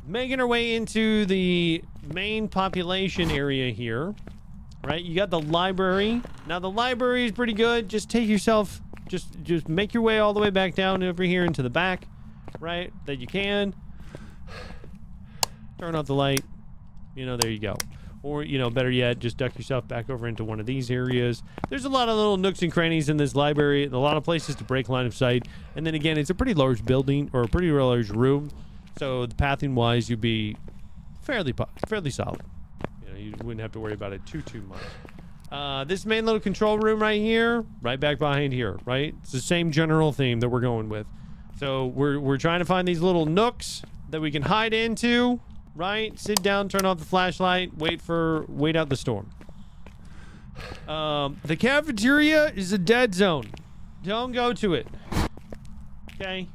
Speaker 1: Making our way into the main population area here, right? You got the library. Now, the library is pretty good. Just take yourself, just make your way all the way back down over here into the back, right? That you can. Turn off the light. You know, there you go. Or, you know, better yet, just duck yourself back over into one of these areas. There's a lot of little nooks and crannies in this library, and a lot of places to break line of sight. And then again, it's a pretty large building, or a pretty large room. So the pathing-wise, you'd be fairly solid. You know, you wouldn't have to worry about it too much. This main little control room right here, right back behind here, right? It's the same general theme that we're going with. So we're trying to find these little nooks that we can hide into. Right? Sit down, turn off the flashlight, wait out the storm. The cafeteria is a dead zone. Don't go to it. Okay?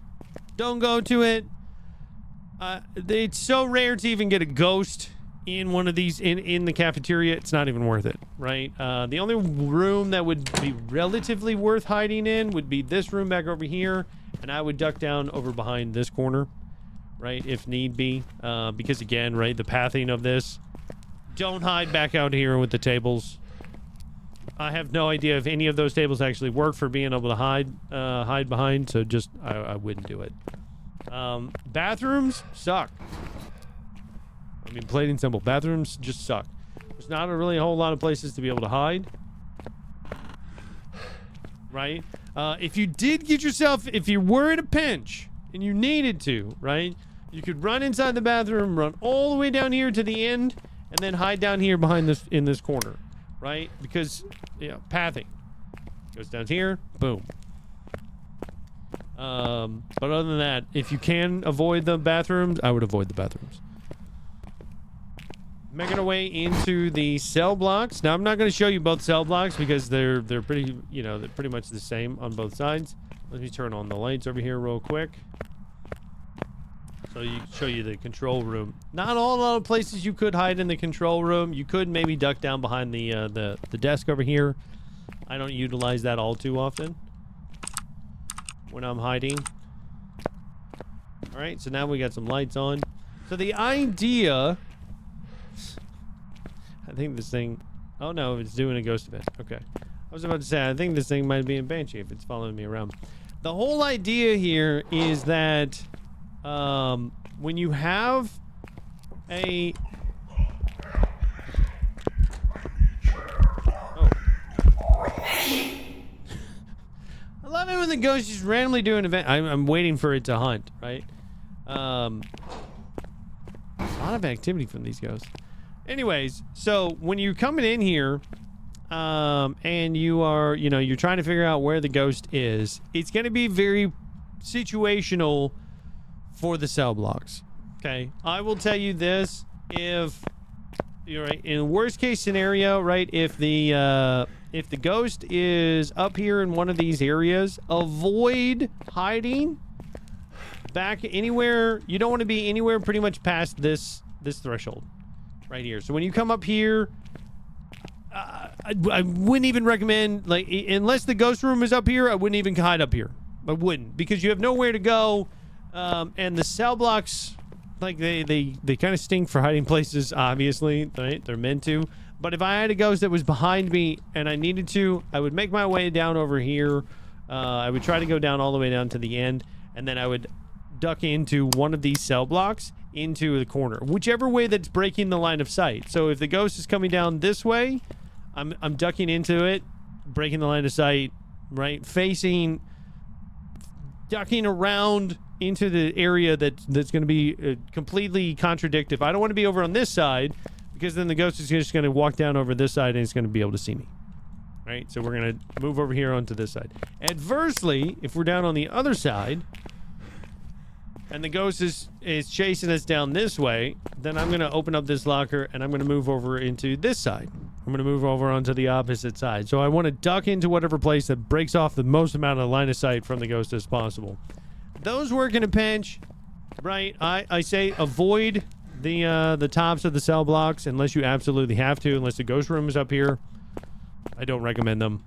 Speaker 1: Don't go to it. It's so rare to even get a ghost in one of these, in the cafeteria. It's not even worth it, right? The only room that would be relatively worth hiding in would be this room back over here, and I would duck down over behind this corner. Right, if need be, because again, right, the pathing of this, don't hide back out here with the tables. I have no idea if any of those tables actually work for being able to hide behind, so just, I wouldn't do it. Bathrooms suck. I mean, plain and simple, bathrooms just suck. There's not really a whole lot of places to be able to hide. Right? If you did get yourself, if you were in a pinch, and you needed to, right? You could run inside the bathroom, run all the way down here to the end, and then hide down here behind this, in this corner, right? Because, yeah, pathing. Goes down here, boom. But other than that, if you can avoid the bathrooms, I would avoid the bathrooms. Making our way into the cell blocks. Now, I'm not going to show you both cell blocks because they're pretty, you know, they're pretty much the same on both sides. Let me turn on the lights over here real quick. So you show you the control room. Not all a lot of places you could hide in the control room. You could maybe duck down behind the desk over here. I don't utilize that all too often when I'm hiding. All right, so now we got some lights on. So the idea, I think this thing, oh no, it's doing a ghost event. Okay. I was about to say, I think this thing might be in Banshee if it's following me around. The whole idea here is that when you have a... Oh. I love it when the ghost just randomly do an event. I'm waiting for it to hunt, right? A lot of activity from these ghosts. Anyways, so when you're coming in here... and you are, you know, you're trying to figure out where the ghost is, it's going to be very situational for the cell blocks. Okay. I will tell you this, if you're right, in worst case scenario, right, if the ghost is up here in one of these areas, avoid hiding back anywhere. You don't want to be anywhere pretty much past this threshold right here. So when you come up here, I wouldn't even recommend, like, unless the ghost room is up here, I wouldn't even hide up here. I wouldn't, because you have nowhere to go, and the cell blocks, like, they kind of stink for hiding places, obviously, right? They're meant to. But if I had a ghost that was behind me and I needed to, I would make my way down over here. I would try to go down all the way down to the end, and then I would duck into one of these cell blocks into the corner, whichever way that's breaking the line of sight. So if the ghost is coming down this way, I'm ducking into it, breaking the line of sight, right? Ducking around into the area that's going to be completely contradictive. I don't want to be over on this side, because then the ghost is just going to walk down over this side and it's going to be able to see me. Right? So we're going to move over here onto this side. Adversely, if we're down on the other side, and the ghost is chasing us down this way, then I'm going to open up this locker and I'm going to move over into this side. I'm going to move over onto the opposite side. So I want to duck into whatever place that breaks off the most amount of line of sight from the ghost as possible. Those work in a pinch, right? I say avoid the tops of the cell blocks unless you absolutely have to, unless the ghost room is up here. I don't recommend them.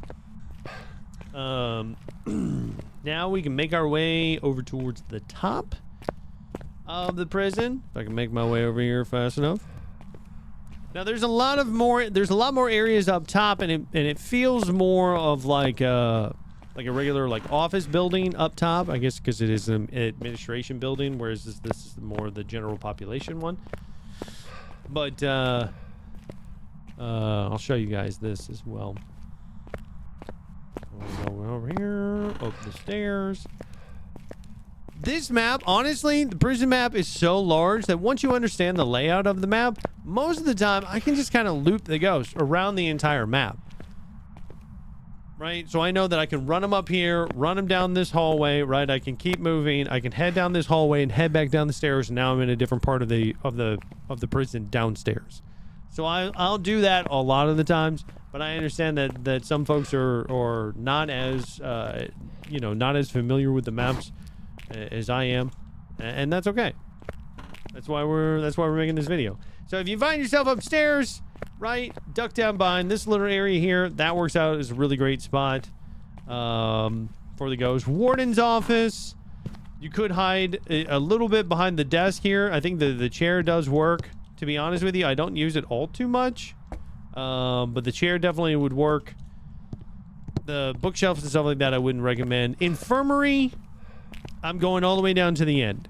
Speaker 1: Now we can make our way over towards the top of the prison. If I can make my way over here fast enough. Now there's a lot more areas up top, and it feels more of like a regular like office building up top, I guess, because it is an administration building, whereas this is more the general population one. But I'll show you guys this as well. We'll go over here, up the stairs. This map, honestly, the prison map is so large that once you understand the layout of the map, most of the time I can just kind of loop the ghost around the entire map. Right? So I know that I can run them up here, run them down this hallway, right? I can keep moving. I can head down this hallway and head back down the stairs, and now I'm in a different part of the prison downstairs. So I'll do that a lot of the times, but I understand that some folks are not as not as familiar with the maps as I am, and that's okay. That's why we're making this video. So if you find yourself upstairs, right, duck down behind this little area here. That works out as a really great spot for the ghost. Warden's office. You could hide a little bit behind the desk here. I think the chair does work. To be honest with you, I don't use it all too much, but the chair definitely would work. The bookshelves and stuff like that I wouldn't recommend. Infirmary, I'm going all the way down to the end.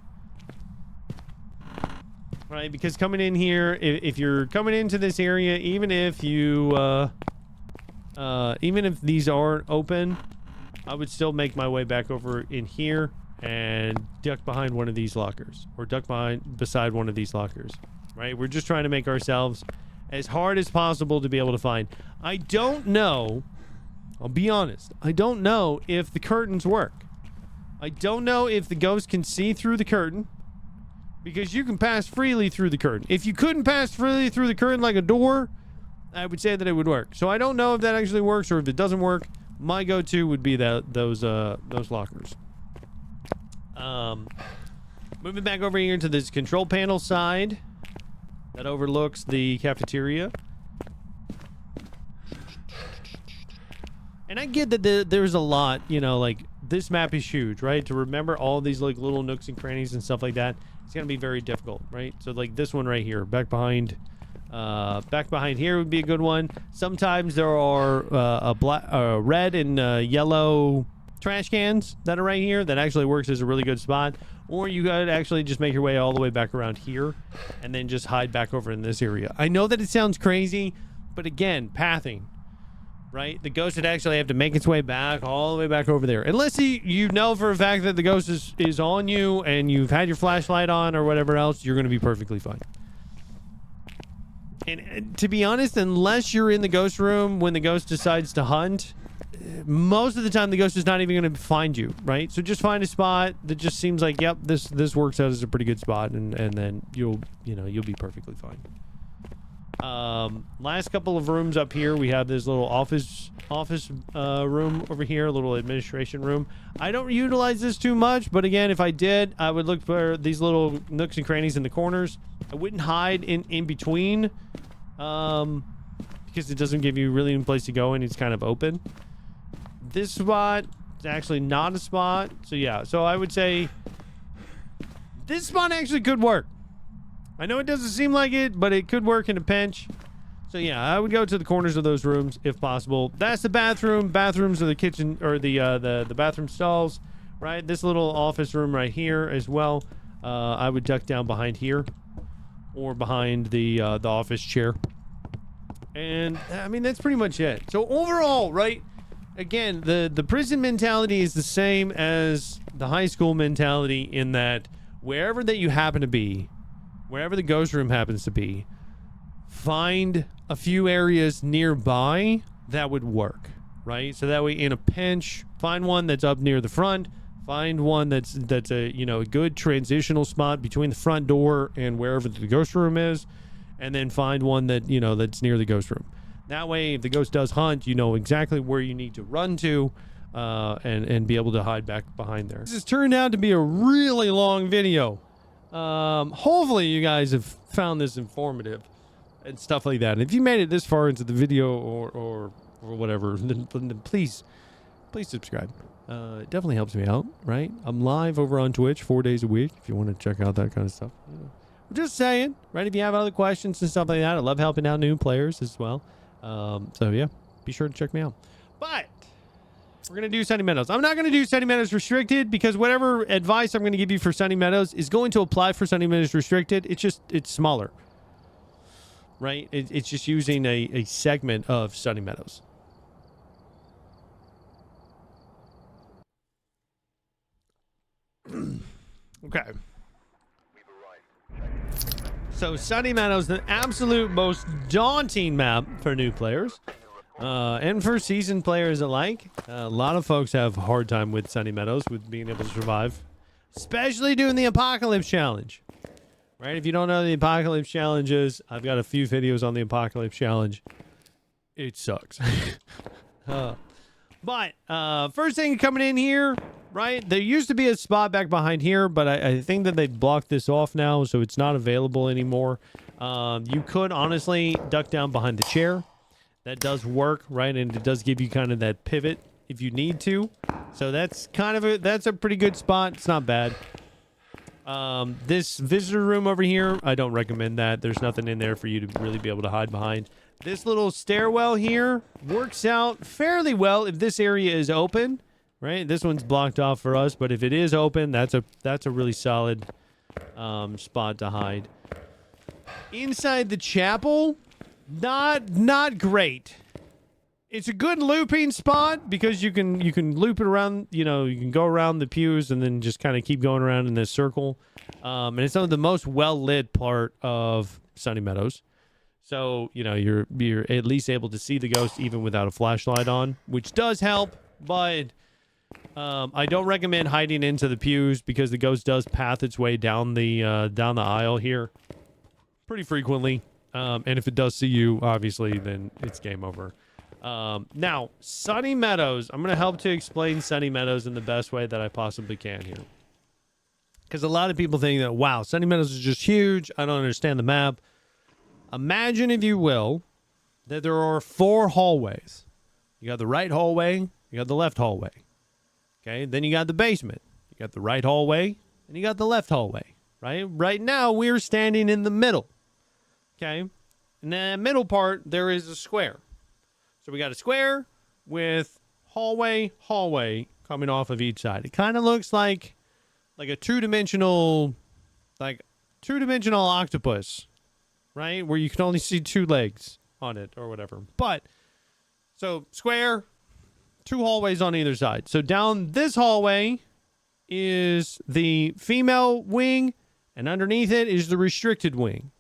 Speaker 1: Right, because coming in here, if you're coming into this area, even if these aren't open, I would still make my way back over in here and duck behind one of these lockers, or duck beside one of these lockers. Right, we're just trying to make ourselves as hard as possible to be able to find. I don't know, I'll be honest, I don't know if the curtains work. I don't know if the ghost can see through the curtain, because you can pass freely through the curtain. If you couldn't pass freely through the curtain like a door, I would say that it would work. So I don't know if that actually works, or if it doesn't work, my go-to would be those lockers. Moving back over here to this control panel side that overlooks the cafeteria. And I get that there's a lot, like this map is huge, right? To remember all these like little nooks and crannies and stuff like that, it's gonna be very difficult, right? So like this one right here, back behind here would be a good one. Sometimes there are red and yellow trash cans that are right here that actually works as a really good spot. Or you could actually just make your way all the way back around here and then just hide back over in this area. I know that it sounds crazy, but again, pathing, right? The ghost would actually have to make its way back all the way back over there. Unless you know for a fact that the ghost is on you and you've had your flashlight on or whatever else, you're going to be perfectly fine. And to be honest, unless you're in the ghost room when the ghost decides to hunt, most of the time the ghost is not even going to find you, right? So just find a spot that just seems like, yep, this works out as a pretty good spot, and then you'll be perfectly fine. Last couple of rooms up here, we have this little office room over here, a little administration room. I don't utilize this too much, but again, if I did, I would look for these little nooks and crannies in the corners. I wouldn't hide in between, because it doesn't give you really any place to go and it's kind of open. This spot is actually not a spot, so yeah. So I would say this spot actually could work. I know it doesn't seem like it, but it could work in a pinch. So yeah, I would go to the corners of those rooms if possible. That's the bathroom. Bathrooms are the kitchen, or the bathroom stalls, right? This little office room right here as well. I would duck down behind here, or behind the office chair. And I mean, that's pretty much it. So overall, right? Again, the prison mentality is the same as the high school mentality, in that wherever that you happen to be, wherever the ghost room happens to be, find a few areas nearby that would work, right? So that way, in a pinch, find one that's up near the front, find one that's a a good transitional spot between the front door and wherever the ghost room is, and then find one that that's near the ghost room. That way, if the ghost does hunt, you know exactly where you need to run to, and be able to hide back behind there. This has turned out to be a really long video. Hopefully you guys have found this informative and stuff like that. And if you made it this far into the video or whatever, then please subscribe. It definitely helps me out, right? I'm live over on Twitch 4 days a week if you want to check out that kind of stuff. I'm just saying, right? If you have other questions and stuff like that, I love helping out new players as well. So yeah, be sure to check me out. But we're going to do Sunny Meadows. I'm not going to do Sunny Meadows Restricted because whatever advice I'm going to give you for Sunny Meadows is going to apply for Sunny Meadows Restricted. It's smaller, right? It's just using a segment of Sunny Meadows. Okay. So Sunny Meadows, the absolute most daunting map for new players. And for seasoned players alike. A lot of folks have a hard time with Sunny Meadows, with being able to survive. Especially doing the Apocalypse Challenge. Right? If you don't know the Apocalypse Challenge is, I've got a few videos on the Apocalypse Challenge. It sucks. But first thing coming in here, right? There used to be a spot back behind here, but I think that they blocked this off now, so it's not available anymore. You could honestly duck down behind the chair. That does work, right? And it does give you kind of that pivot if you need to. So that's kind of that's a pretty good spot. It's not bad. This visitor room over here, I don't recommend that. There's nothing in there for you to really be able to hide behind. This little stairwell here works out fairly well if this area is open, right? This one's blocked off for us, but if it is open, that's a really solid spot to hide. Inside the chapel, not great. It's a good looping spot because you can loop it around, you know, you can go around the pews and then just kind of keep going around in this circle. And it's some of the most well-lit part of Sunny Meadows. So, you know, you're at least able to see the ghost even without a flashlight on, which does help, but I don't recommend hiding into the pews because the ghost does path its way down the aisle here pretty frequently. And if it does see you, obviously, then it's game over. Now, Sunny Meadows. I'm going to help to explain Sunny Meadows in the best way that I possibly can here. Because a lot of people think that, wow, Sunny Meadows is just huge. I don't understand the map. Imagine, if you will, that there are 4 hallways. You got the right hallway. You got the left hallway. Okay, then you got the basement. You got the right hallway, and you got the left hallway. Right? Right now, we're standing in the middle. Okay, in the middle part, there is a square. So we got a square with hallway coming off of each side. It kind of looks like a two-dimensional octopus, right? Where you can only see 2 legs on it or whatever. But, so square, 2 hallways on either side. So down this hallway is the female wing, and underneath it is the restricted wing.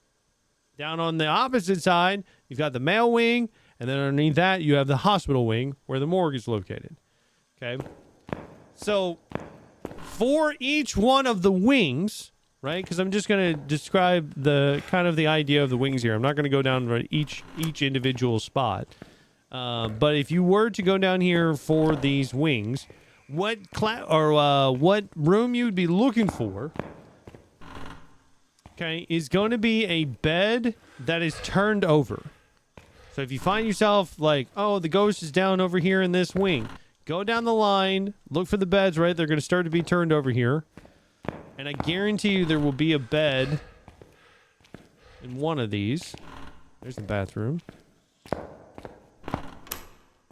Speaker 1: Down on the opposite side, you've got the male wing, and then underneath that, you have the hospital wing where the morgue is located. Okay? So, for each one of the wings, right? Because I'm just going to describe the kind of the idea of the wings here. I'm not going to go down each individual spot. But if you were to go down here for these wings, what room you'd be looking for, okay, is going to be a bed that is turned over. So if you find yourself like, oh, the ghost is down over here in this wing, go down the line, look for the beds, right? They're going to start to be turned over here. And I guarantee you there will be a bed in one of these. There's the bathroom.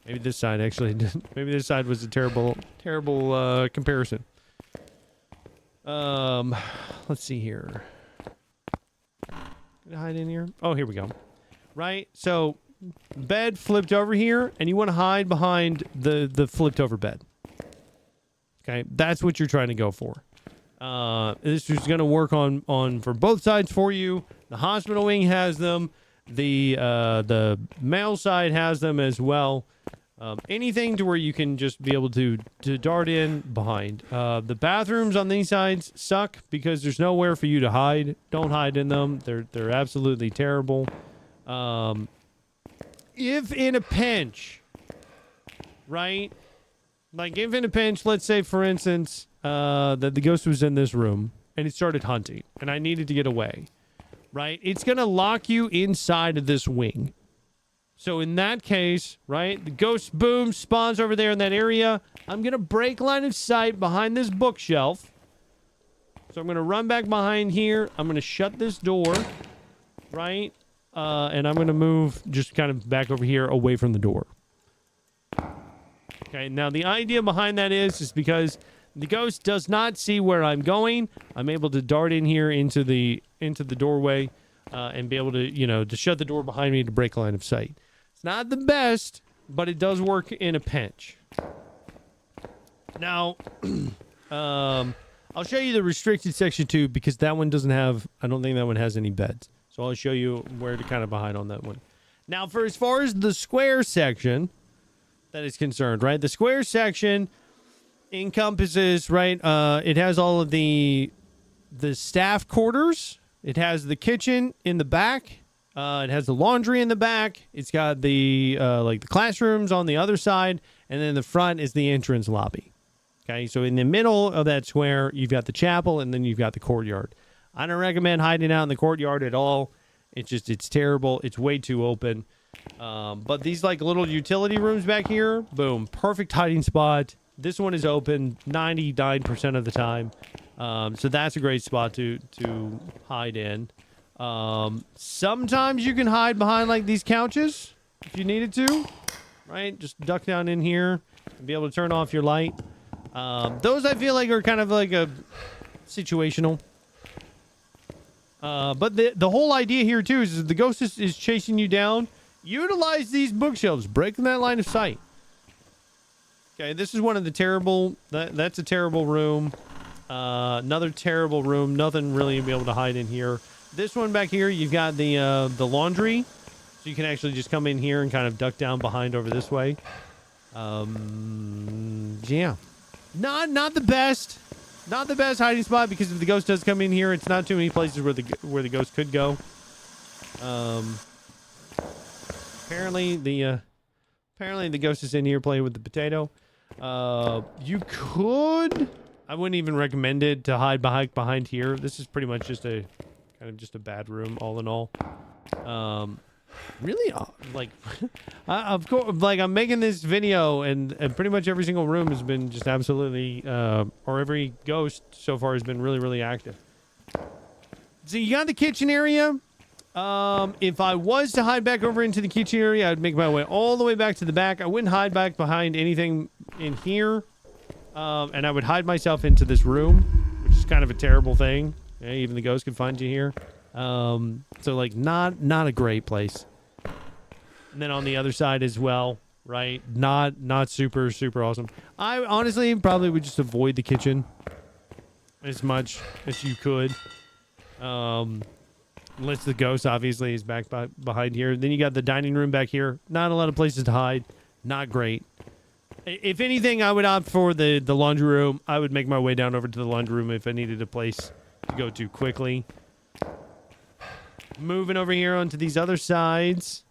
Speaker 1: Maybe this side actually didn't. Maybe this side was a terrible comparison. Let's see here. Can I hide in here? Oh, here we go. Right? So, bed flipped over here, and you want to hide behind the flipped over bed. Okay? That's what you're trying to go for. This is going to work on for both sides for you. The hospital wing has them. The male side has them as well. Anything to where you can just be able to dart in behind. The bathrooms on these sides suck because there's nowhere for you to hide. Don't hide in them. They're absolutely terrible. If in a pinch, right? Like if in a pinch, let's say for instance that the ghost was in this room and it started hunting, and I needed to get away, right? It's going to lock you inside of this wing. So in that case, right, the ghost, boom, spawns over there in that area. I'm going to break line of sight behind this bookshelf. So I'm going to run back behind here. I'm going to shut this door, right? And I'm going to move just kind of back over here away from the door. Okay, now the idea behind that is because the ghost does not see where I'm going. I'm able to dart in here into the doorway and be able to, you know, to shut the door behind me to break line of sight. It's not the best, but it does work in a pinch. Now, I'll show you the restricted section too, because that one doesn't have, I don't think that one has any beds. So I'll show you where to kind of hide on that one. Now, for as far as the square section that is concerned, right? The square section encompasses, right? It has all of the staff quarters. It has the kitchen in the back. It has the laundry in the back. It's got the like the classrooms on the other side, and then the front is the entrance lobby. Okay, so in the middle of that square, you've got the chapel, and then you've got the courtyard. I don't recommend hiding out in the courtyard at all. It's terrible. It's way too open. But these like little utility rooms back here, boom, perfect hiding spot. This one is open 99% of the time. So that's a great spot to hide in. Sometimes you can hide behind like these couches if you needed to, right? Just duck down in here and be able to turn off your light. Those I feel like are kind of like a situational. But the whole idea here too is the ghost is chasing you down. Utilize these bookshelves, breaking that line of sight. Okay, this is one of the terrible. That's a terrible room. Another terrible room. Nothing really to be able to hide in here. This one back here, you've got the laundry, so you can actually just come in here and kind of duck down behind over this way. Yeah, not the best. Not the best hiding spot, because if the ghost does come in here, it's not too many places where the ghost could go. Apparently the ghost is in here playing with the potato. You could, I wouldn't even recommend it to hide behind here. This is pretty much just a bad room all in all. Really, like, of course, like I'm making this video and pretty much every single room has been just absolutely, or every ghost so far has been really, really active. So you got the kitchen area. If I was to hide back over into the kitchen area, I'd make my way all the way back to the back. I wouldn't hide back behind anything in here. And I would hide myself into this room, which is kind of a terrible thing. Yeah, even the ghost can find you here. So like not a great place. And then on the other side as well, right? Not super awesome. I honestly probably would just avoid the kitchen as much as you could. Unless the ghost obviously is back behind here. Then you got the dining room back here. Not a lot of places to hide. Not great. If anything, I would opt for the laundry room. I would make my way down over to the laundry room if I needed a place to go to quickly. Moving over here onto these other sides.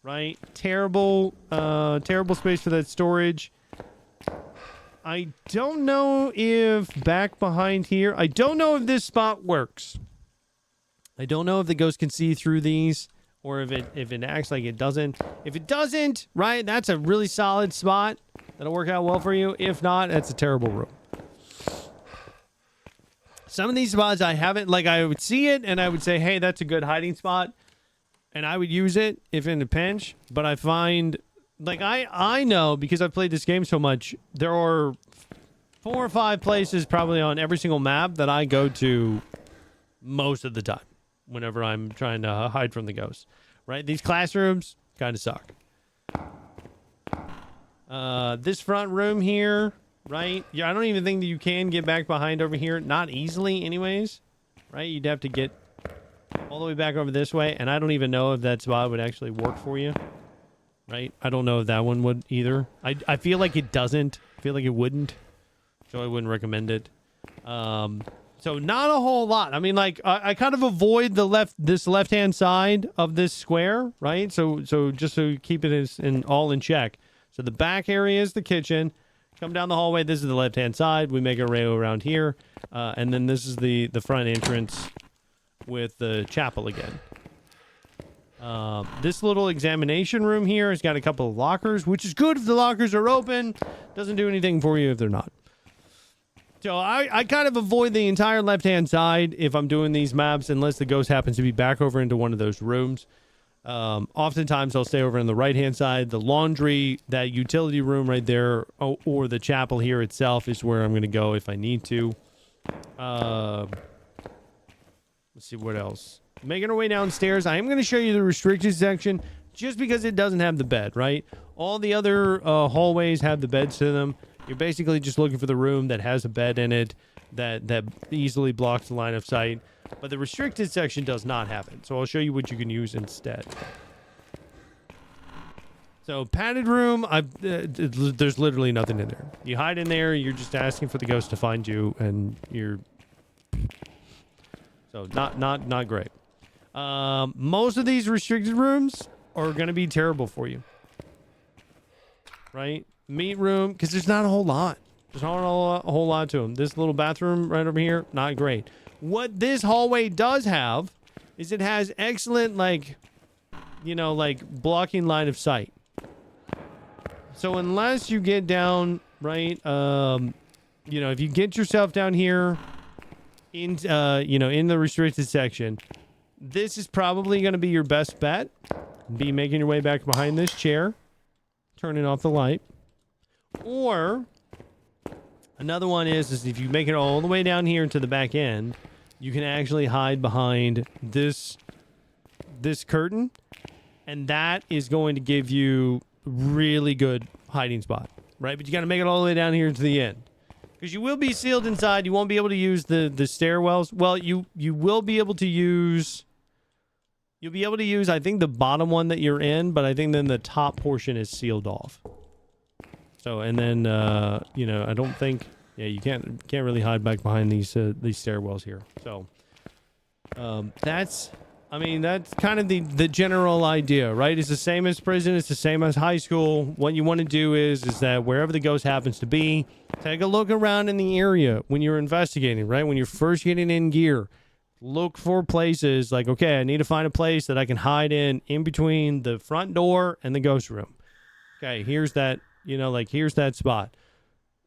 Speaker 1: Right? Terrible space for that storage. I don't know if back behind here, I don't know if this spot works. I don't know if the ghost can see through these, or if it acts like it doesn't. If it doesn't, right, that's a really solid spot. That'll work out well for you. If not, that's a terrible room. Some of these spots I haven't, like I would see it and I would say, hey, that's a good hiding spot. And I would use it if in a pinch. But I find, like I know, because I've played this game so much, there are 4 or 5 places probably on every single map that I go to most of the time whenever I'm trying to hide from the ghost. Right? These classrooms kind of suck. This front room here, right? Yeah, I don't even think that you can get back behind over here. Not easily anyways. Right? You'd have to get all the way back over this way. And I don't even know if that spot would actually work for you. Right? I don't know if that one would either. I feel like it doesn't. I feel like it wouldn't. So I wouldn't recommend it. So not a whole lot. I mean, like, I kind of avoid this left-hand side of this square, right? So just to keep it all in check. So the back area is the kitchen. come down the hallway. This is the left-hand side. We make our way around here. And then this is the front entrance with the chapel again. This little examination room here has got a couple of lockers, which is good if the lockers are open. Doesn't do anything for you if they're not. So I kind of avoid the entire left-hand side if I'm doing these maps, unless the ghost happens to be back over into one of those rooms. Oftentimes I'll stay over on the right-hand side. The laundry, that utility room right there, or the chapel here itself is where I'm going to go if I need to. Let's see what else. Making our way downstairs. I am going to show you the restricted section just because it doesn't have the bed, right? All the other hallways have the beds to them. You're basically just looking for the room that has a bed in it that easily blocks the line of sight. But the restricted section does not have it. So I'll show you what you can use instead. So padded room, there's literally nothing in there. You hide in there, you're just asking for the ghost to find you, and you're... So not great. Most of these restricted rooms are going to be terrible for you. Right? Meat room, because there's not a whole lot. There's not a whole lot to them. This little bathroom right over here, not great. What this hallway does have is it has excellent, like, blocking line of sight. So unless you get down, right, if you get yourself down here in the restricted section, this is probably going to be your best bet. Be making your way back behind this chair, turning off the light. Or another one is if you make it all the way down here to the back end, you can actually hide behind this curtain, and that is going to give you really good hiding spot, right? But you got to make it all the way down here to the end, because you will be sealed inside. You won't be able to use the stairwells. Well, you will be able to use. You'll be able to use, I think, the bottom one that you're in, but I think then the top portion is sealed off. So, and then, I don't think, you can't really hide back behind these stairwells here. So, that's kind of the general idea, right? It's the same as prison. It's the same as high school. What you want to do is that wherever the ghost happens to be, take a look around in the area when you're investigating, right? When you're first getting in gear, look for places like, okay, I need to find a place that I can hide in between the front door and the ghost room. Okay, here's that, here's that spot.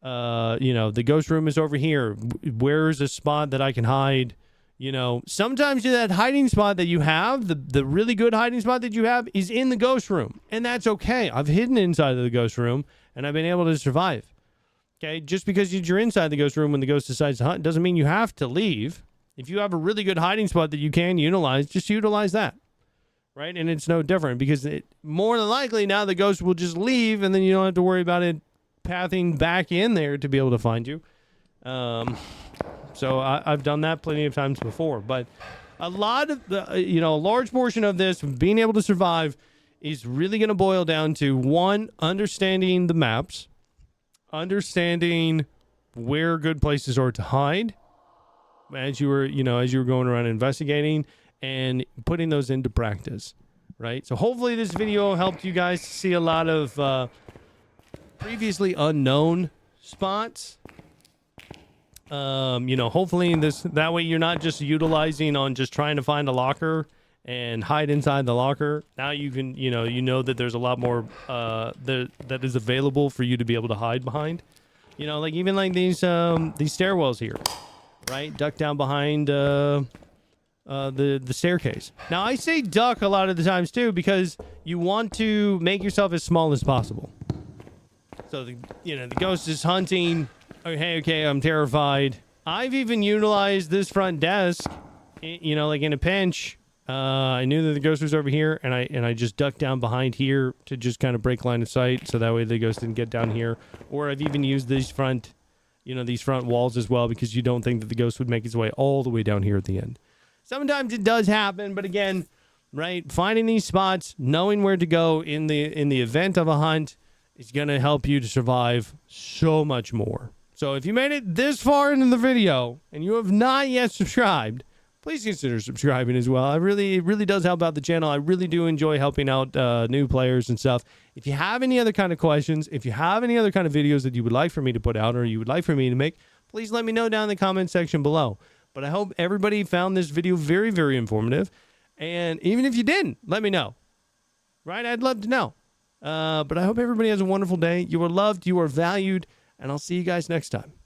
Speaker 1: The ghost room is over here. Where's a spot that I can hide? Sometimes that hiding spot that you have, the really good hiding spot that you have is in the ghost room. And that's okay. I've hidden inside of the ghost room and I've been able to survive. Okay, just because you're inside the ghost room when the ghost decides to hunt doesn't mean you have to leave. If you have a really good hiding spot that you can utilize, just utilize that. Right? And it's no different because more than likely now the ghost will just leave and then you don't have to worry about it pathing back in there to be able to find you. So I've done that plenty of times before. But a lot of a large portion of this, being able to survive, is really going to boil down to, one, understanding the maps, understanding where good places are to hide as you were going around investigating, and putting those into practice, right? So hopefully this video helped you guys see a lot of previously unknown spots. Hopefully that way you're not just utilizing on just trying to find a locker and hide inside the locker. Now you can, that there's a lot more that is available for you to be able to hide behind. Even like these stairwells here, right? Duck down behind the staircase. Now I say duck a lot of the times too because you want to make yourself as small as possible. So the ghost is hunting. Okay, I'm terrified. I've even utilized this front desk, like in a pinch. I knew that the ghost was over here, and I just ducked down behind here to just kind of break line of sight, so that way the ghost didn't get down here. Or I've even used these front walls as well, because you don't think that the ghost would make its way all the way down here at the end. Sometimes it does happen, but again, right, finding these spots, knowing where to go in the event of a hunt is going to help you to survive so much more. So if you made it this far into the video and you have not yet subscribed, please consider subscribing as well. It really does help out the channel. I really do enjoy helping out new players and stuff. If you have any other kind of questions, if you have any other kind of videos that you would like for me to put out or you would like for me to make, please let me know down in the comment section below. But I hope everybody found this video very, very informative. And even if you didn't, let me know. Right? I'd love to know. But I hope everybody has a wonderful day. You are loved. You are valued. And I'll see you guys next time.